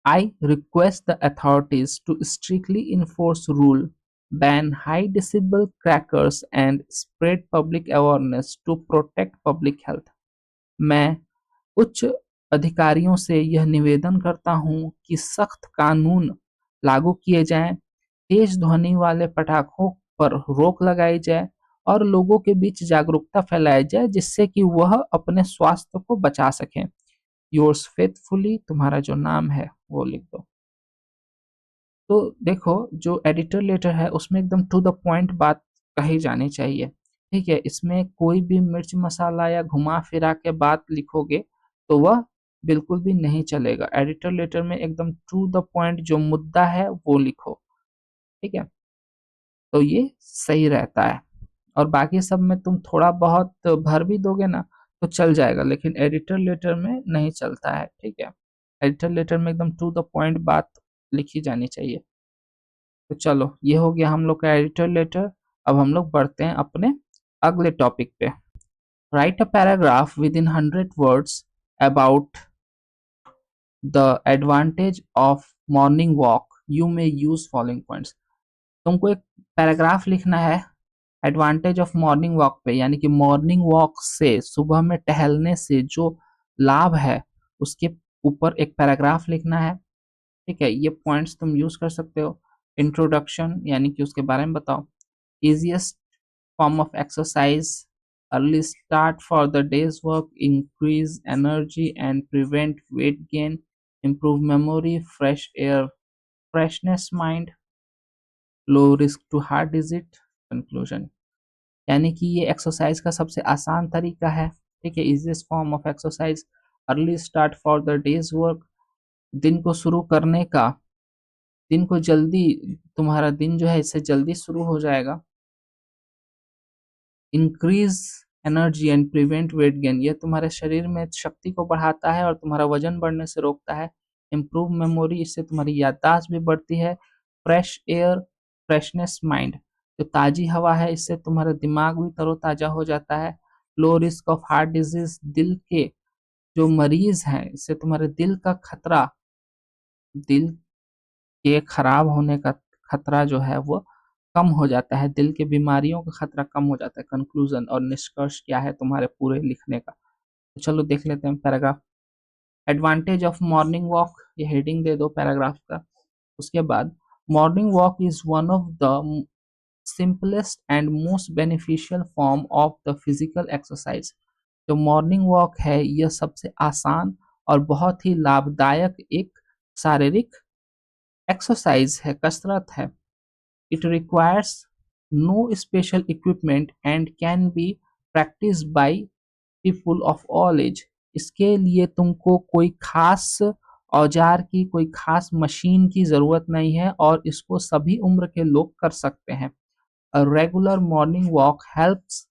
I request the authorities to strictly enforce rule, ban high decibel crackers and spread public awareness to protect public health। मैं उच्च अधिकारियों से यह निवेदन करता हूं कि सख्त कानून लागू किए जाएं, तेज ध्वनि वाले पटाखों पर रोक लगाई जाए और लोगों के बीच जागरूकता फैलाई जाए जिससे कि वह अपने स्वास्थ्य को बचा सकें। योर्स फेथफुली, तुम्हारा जो नाम है वो लिख दो। तो देखो, जो एडिटर लेटर है उसमें एकदम टू द पॉइंट बात कही जानी चाहिए, ठीक है। इसमें कोई भी मिर्च मसाला या घुमा फिरा के बात लिखोगे तो वह बिल्कुल भी नहीं चलेगा। एडिटर लेटर में एकदम टू द पॉइंट जो मुद्दा है वो लिखो, ठीक है। तो ये सही रहता है। और बाकी सब में तुम थोड़ा बहुत भर भी दोगे ना तो चल जाएगा, लेकिन एडिटर लेटर में नहीं चलता है, ठीक है। एडिटर लेटर में एकदम टू द पॉइंट बात लिखी जानी चाहिए। तो चलो, ये हो गया हम लोग का एडिटर लेटर। अब हम लोग बढ़ते हैं अपने अगले टॉपिक पे। Right a paragraph with in 100 words about the advantage of morning walk, you may use following points. तुमको एक पैराग्राफ लिखना है एडवांटेज ऑफ मॉर्निंग वॉक पे, यानी कि मॉर्निंग वॉक से, सुबह में टहलने से जो लाभ है उसके ऊपर एक पैराग्राफ लिखना है, ठीक है। ये पॉइंट्स तुम यूज कर सकते हो। इंट्रोडक्शन, यानी कि उसके बारे में बताओ। Easiest form of exercise, early start for the days work, increase energy and prevent weight gain, improve memory, fresh air, freshness mind, low risk to heart disease, conclusion. यानी कि ये एक्सरसाइज का सबसे आसान तरीका है, ठीक है। Easiest form of exercise, early start for the days work, दिन को शुरू करने का, दिन को जल्दी, तुम्हारा दिन जो है इससे जल्दी शुरू हो जाएगा। Increase energy and prevent weight gain, ये तुम्हारे शरीर में शक्ति को बढ़ाता है और तुम्हारा वजन बढ़ने से रोकता है। इम्प्रूव मेमोरी, इससे तुम्हारी याददाश्त भी बढ़ती है। फ्रेश एयर, फ्रेशनेस माइंड, जो ताजी हवा है इससे तुम्हारा दिमाग भी तरोताजा हो जाता है। Low risk of heart disease, दिल के जो मरीज हैं इससे तुम्हारे दिल का खतरा, दिल के खराब होने का खतरा जो है वो कम हो जाता है, दिल के बीमारियों का खतरा कम हो जाता है। कंक्लूजन और निष्कर्ष क्या है तुम्हारे पूरे लिखने का, तो चलो देख लेते हैं paragraph. Advantage of morning walk, ये हेडिंग दे दो पैराग्राफ का। उसके बाद, morning walk is one of the simplest and most beneficial form of the physical exercise. जो मॉर्निंग वॉक है यह सबसे आसान और बहुत ही लाभदायक एक शारीरिक एक्सरसाइज है, कसरत है। It requires no special equipment and can be practiced by people of all age। इसके लिए तुमको कोई खास औजार की, कोई खास मशीन की जरूरत नहीं है और इसको सभी उम्र के लोग कर सकते हैं। A regular morning walk helps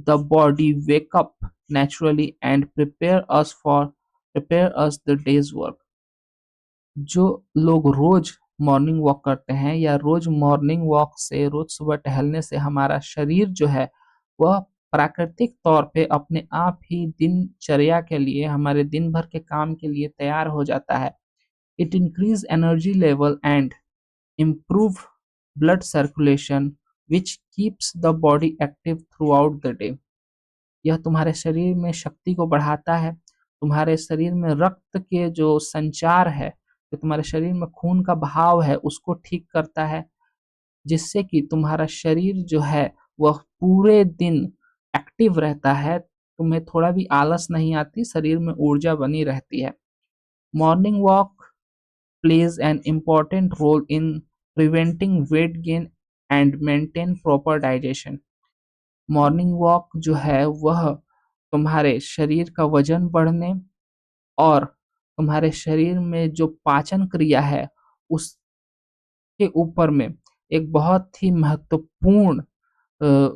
the body wake up naturally and prepare us the day's work। जो लोग रोज मॉर्निंग वॉक करते हैं या रोज मॉर्निंग वॉक से, रोज सुबह टहलने से हमारा शरीर जो है वह प्राकृतिक तौर पे अपने आप ही दिनचर्या के लिए, हमारे दिन भर के काम के लिए तैयार हो जाता है। It increase energy level and improve blood circulation which keeps the body active throughout the day। यह तुम्हारे शरीर में शक्ति को बढ़ाता है, तुम्हारे शरीर में रक्त के जो संचार है, जो तुम्हारे शरीर में खून का बहाव है उसको ठीक करता है, जिससे कि तुम्हारा शरीर जो है वह पूरे दिन एक्टिव रहता है, तुम्हें थोड़ा भी आलस नहीं आती, शरीर में ऊर्जा बनी रहती है। Morning walk plays an important role in preventing weight gain and maintain proper digestion। Morning walk जो है वह तुम्हारे शरीर का वजन बढ़ने और तुम्हारे शरीर में जो पाचन क्रिया है उसके ऊपर में एक बहुत ही महत्वपूर्ण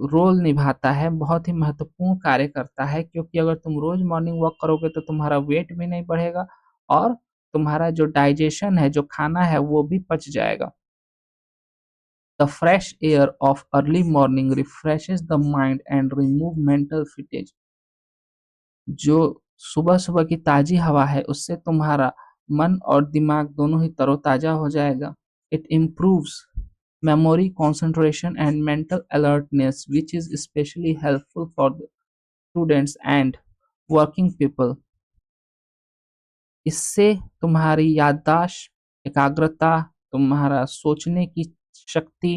रोल निभाता है, बहुत ही महत्वपूर्ण कार्य करता है, क्योंकि अगर तुम रोज मॉर्निंग वॉक करोगे तो तुम्हारा वेट भी नहीं बढ़ेगा और तुम्हारा जो डाइजेशन है, जो खाना है वो भी पच जाएगा। The fresh air of early morning refreshes the mind and remove mental fatigue. जो सुबह सुबह की ताजी हवा है उससे तुम्हारा मन और दिमाग दोनों ही तरोताजा हो जाएगा। It improves memory, concentration, and mental alertness, which is especially helpful for the students and working people। इससे तुम्हारी याददाश्त, एकाग्रता, तुम्हारा सोचने की शक्ति,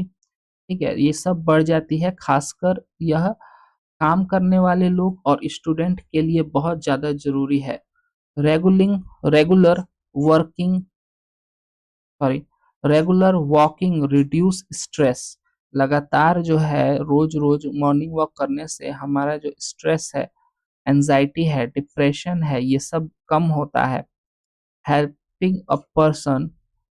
ठीक है, ये सब बढ़ जाती है। खासकर यह काम करने वाले लोग और स्टूडेंट के लिए बहुत ज़्यादा जरूरी है। Regular working regular walking reduce stress. लगातार जो है रोज रोज मॉर्निंग वॉक करने से हमारा जो स्ट्रेस है, एंजाइटी है, डिप्रेशन है, ये सब कम होता है। हेल्पिंग अ पर्सन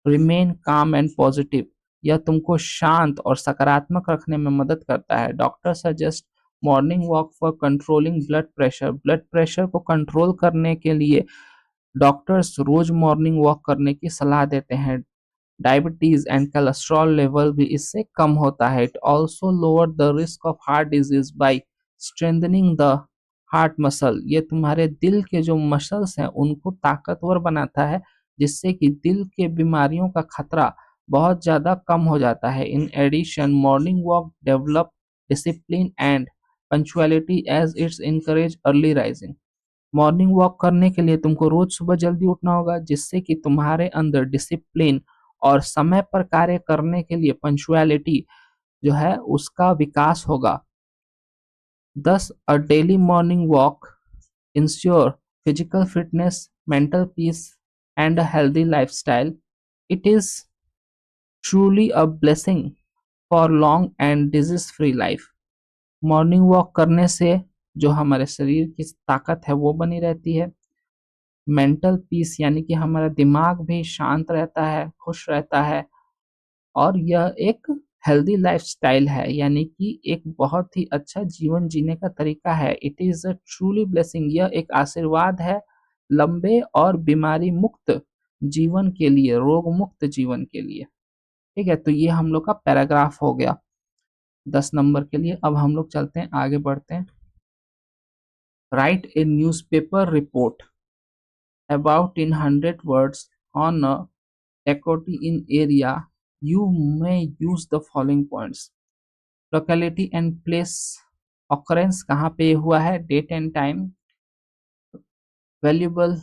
रिमेन काम एंड पॉजिटिव। यह तुमको शांत और सकारात्मक रखने में मदद करता है। Doctor suggest morning walk for controlling blood pressure. Blood pressure को कंट्रोल करने के लिए डॉक्टर्स रोज मॉर्निंग वॉक करने की सलाह देते हैं। डायबिटीज एंड कोलेस्ट्रॉल लेवल भी इससे कम होता है। It also lower the risk of heart disease by strengthening the heart muscle. ये तुम्हारे दिल के जो मसल्स हैं उनको ताकतवर बनाता है, जिससे कि दिल के बीमारियों का खतरा बहुत ज्यादा कम हो जाता है। In addition morning walk develop discipline and punctuality as its encourage early rising. Morning walk करने के लिए तुमको रोज सुबह जल्दी उठना होगा, जिससे कि तुम्हारे अंदर डिसिप्लिन और समय पर कार्य करने के लिए पंचुअलिटी जो है उसका विकास होगा। Thus, a daily morning walk ensure physical fitness, mental peace, and a healthy lifestyle। It is truly a blessing for long and disease-free life। Morning walk करने से जो हमारे शरीर की ताकत है वो बनी रहती है। मेंटल पीस यानी कि हमारा दिमाग भी शांत रहता है, खुश रहता है, और यह एक हेल्दी लाइफस्टाइल है, यानी कि एक बहुत ही अच्छा जीवन जीने का तरीका है। It is a truly blessing. यह एक आशीर्वाद है लंबे और बीमारी मुक्त जीवन के लिए, रोग मुक्त जीवन के लिए। ठीक है, तो ये हम लोग का पैराग्राफ हो गया 10 नंबर के लिए। अब हम लोग चलते हैं, आगे बढ़ते हैं। Right A newspaper report about in 100 words on a Dakota in area। You may use the following points। Locality and place, occurrence कहाँ पे हुआ है, date and time, valuable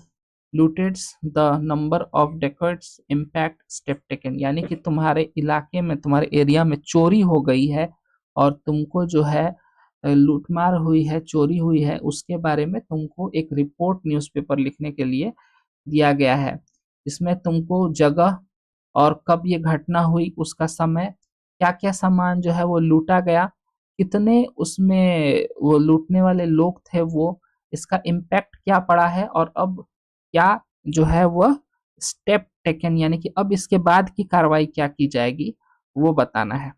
looted, the number of decades, impact, step taken। यानी कि तुम्हारे इलाके में, तुम्हारे एरिया में चोरी हो गई है और तुमको जो है लूटमार हुई है, चोरी हुई है, उसके बारे में तुमको एक रिपोर्ट न्यूज़पेपर लिखने के लिए दिया गया है। इसमें तुमको जगह और कब ये घटना हुई, उसका समय, क्या क्या सामान जो है वो लूटा गया, कितने उसमें वो लूटने वाले लोग थे, वो इसका इम्पैक्ट क्या पड़ा है, और अब क्या जो है वह स्टेप टेकन यानी कि अब इसके बाद की कार्रवाई क्या की जाएगी वो बताना है।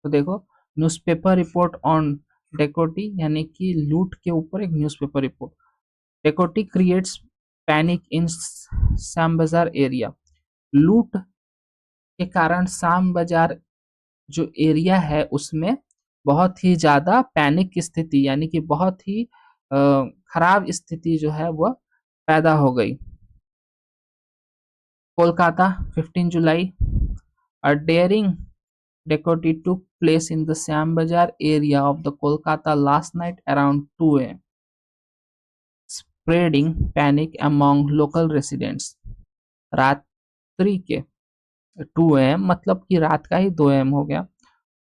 तो देखो, न्यूज़पेपर रिपोर्ट ऑन डेकोटी यानी कि लूट के ऊपर एक न्यूज़पेपर रिपोर्ट। डेकोटी क्रिएट्स पैनिक इन श्याम बाजार एरिया। लूट के कारण शाम बाजार जो एरिया है उसमें बहुत ही ज्यादा पैनिक की स्थिति, यानी कि बहुत ही खराब स्थिति जो है वह पैदा हो गई। कोलकाता 15 जुलाई, a daring dacoity took place in the Syam Bazar area of the Kolkata last night around 2 a.m., spreading panic among local residents। रात्रि के 2 AM मतलब कि रात का ही 2 AM हो गया,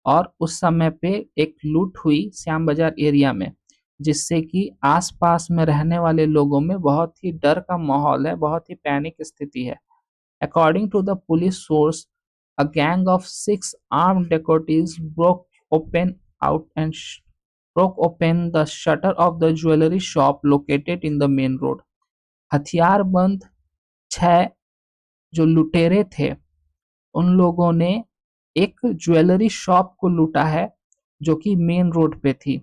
और उस समय पे एक लूट हुई श्याम बाजार एरिया में, जिससे कि आसपास में रहने वाले लोगों में बहुत ही डर का माहौल है, बहुत ही पैनिक स्थिति है। According to the police source, a gang of 6 armed dacoits open out and broke open the shutter of the jewelry shop located in the main road। हथियारबंद 6 जो लुटेरे थे, उन लोगों ने एक ज्वेलरी शॉप को लूटा है जो कि मेन रोड पे थी।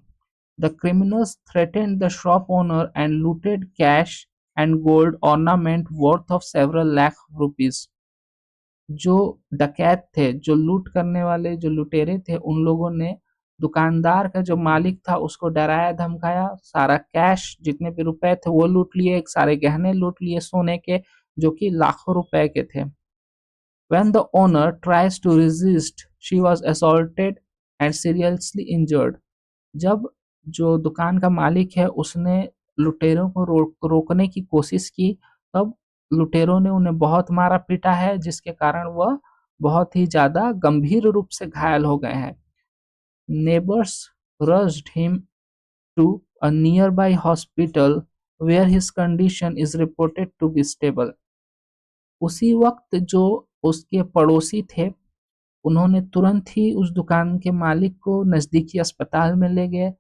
The criminals threatened the shop owner and looted cash and gold ornament worth of several lakh rupees. जो डकैत थे, जो लूट करने वाले जो लुटेरे थे, उन लोगों ने दुकानदार का जो मालिक था उसको डराया धमकाया, सारा कैश जितने भी रुपए थे वो लूट लिए, सारे गहने लूट लिए सोने के, जो कि लाखों रुपए के थे। When the owner tries to resist, she was assaulted and seriously injured। जब जो दुकान का मालिक है उसने लुटेरों को रोकने की कोशिश की, तब लुटेरों ने उन्हें बहुत मारा पीटा है, जिसके कारण वह बहुत ही ज्यादा गंभीर रूप से घायल हो गए हैं। Neighbors rushed him to a nearby hospital where his condition is reported to be stable। उसी वक्त जो उसके पड़ोसी थे, उन्होंने तुरंत ही उस दुकान के मालिक को नजदीकी अस्पताल में ले गए,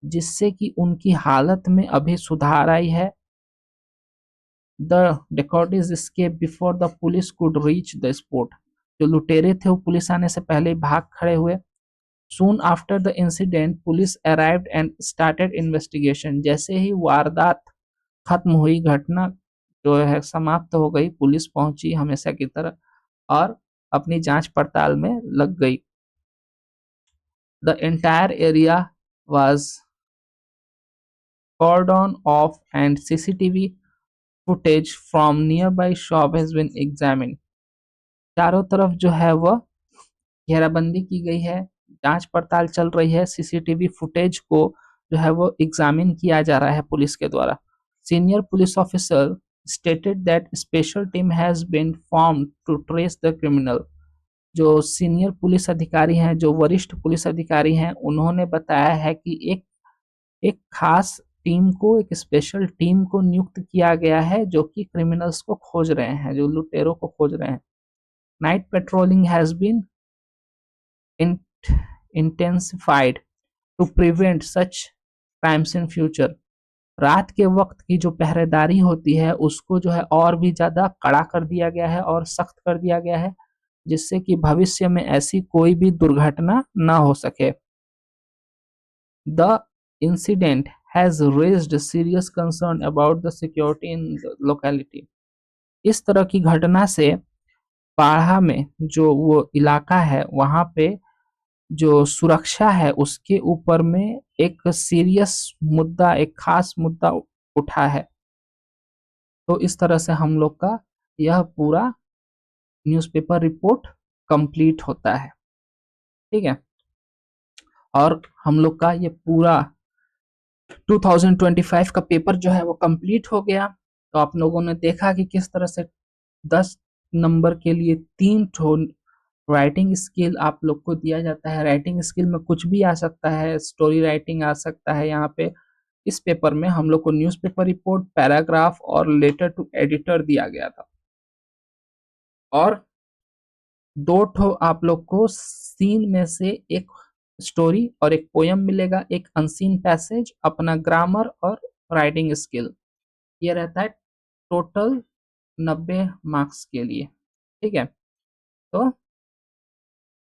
जिससे कि उनकी हालत में अभी सुधार आई है। The dacoits escape before the police could reach the spot. जो लुटेरे थे वो पुलिस आने से पहले ही भाग खड़े हुए। Soon after the incident police arrived and started investigation. जैसे ही वारदात खत्म हुई, घटना जो है समाप्त हो गई, पुलिस पहुंची हमेशा की तरह और अपनी जांच पड़ताल में लग गई। The entire area was cordon off and CCTV footage from nearby shop has been examined। चारों तरफ जो है वह घेराबंदी की गई है, जांच पड़ताल चल रही है, सीसीटीवी फुटेज को जो है वो एग्जामिन किया जा रहा है पुलिस के द्वारा। Senior police officer stated that special team has been formed to trace the criminal। जो सीनियर पुलिस अधिकारी हैं, जो वरिष्ठ पुलिस अधिकारी हैं, उन्होंने बताया है कि एक एक खास टीम को, एक स्पेशल टीम को नियुक्त किया गया है जो कि क्रिमिनल्स को खोज रहे हैं, जो लुटेरों को खोज रहे हैं। Night patrolling has been intensified to prevent such crimes in future. रात के वक्त की जो पहरेदारी होती है उसको जो है और भी ज्यादा कड़ा कर दिया गया है और सख्त कर दिया गया है, जिससे कि भविष्य में ऐसी कोई भी दुर्घटना न हो सके। The incident has raised serious concern about the security in the locality। इस तरह की घटना से पाढ़ा में जो वो इलाका है वहां पे जो सुरक्षा है उसके ऊपर में एक सीरियस मुद्दा, एक खास मुद्दा उठा है। तो इस तरह से हम लोग का यह पूरा न्यूज़पेपर रिपोर्ट कंप्लीट होता है। ठीक है, और हम लोग का ये पूरा 2025 का पेपर जो है वो कंप्लीट हो गया। तो आप लोगों ने देखा कि किस तरह से 10 नंबर के लिए 3 राइटिंग स्किल आप लोग को दिया जाता है। राइटिंग स्किल में कुछ भी आ सकता है, स्टोरी राइटिंग आ सकता है। यहाँ पे इस पेपर में हम लोग को न्यूज़पेपर रिपोर्ट, पैराग्राफ और लेटर टू एडिटर दिया गया था। और 2 आप लोग को सीन में से एक स्टोरी और एक पोयम मिलेगा, एक अनसीन पैसेज, अपना ग्रामर और राइटिंग स्किल। ये रहता है टोटल 90 मार्क्स के लिए। ठीक है, तो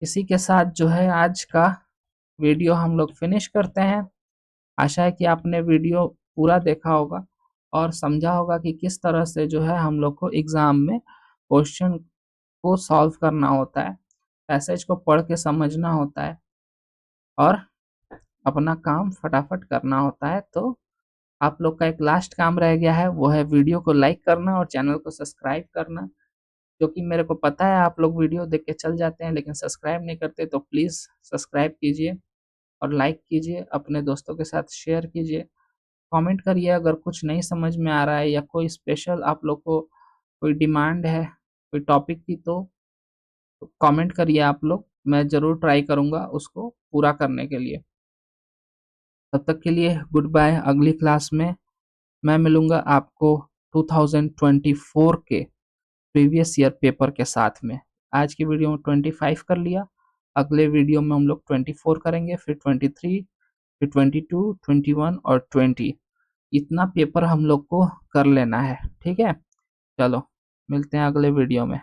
इसी के साथ जो है आज का वीडियो हम लोग फिनिश करते हैं। आशा है कि आपने वीडियो पूरा देखा होगा और समझा होगा कि किस तरह से जो है हम लोग को एग्जाम में क्वेश्चन को सॉल्व करना होता है, पैसेज को पढ़ के समझना होता है और अपना काम फटाफट करना होता है। तो आप लोग का एक लास्ट काम रह गया है, वो है वीडियो को लाइक करना और चैनल को सब्सक्राइब करना। क्योंकि मेरे को पता है आप लोग वीडियो देख के चल जाते हैं लेकिन सब्सक्राइब नहीं करते, तो प्लीज़ सब्सक्राइब कीजिए और लाइक कीजिए, अपने दोस्तों के साथ शेयर कीजिए, कमेंट करिए अगर कुछ नहीं समझ में आ रहा है या कोई स्पेशल आप लोग को कोई डिमांड है कोई टॉपिक की, तो कमेंट करिए आप लोग, मैं ज़रूर ट्राई करूँगा उसको पूरा करने के लिए। तब तक के लिए गुड बाय। अगली क्लास में मैं मिलूँगा आपको 2024 के प्रीवियस ईयर पेपर के साथ में। आज की वीडियो में 25 कर लिया, अगले वीडियो में हम लोग 24 करेंगे, फिर 23, फिर 22, 21 और 20। इतना पेपर हम लोग को कर लेना है, ठीक है। चलो मिलते हैं अगले वीडियो में।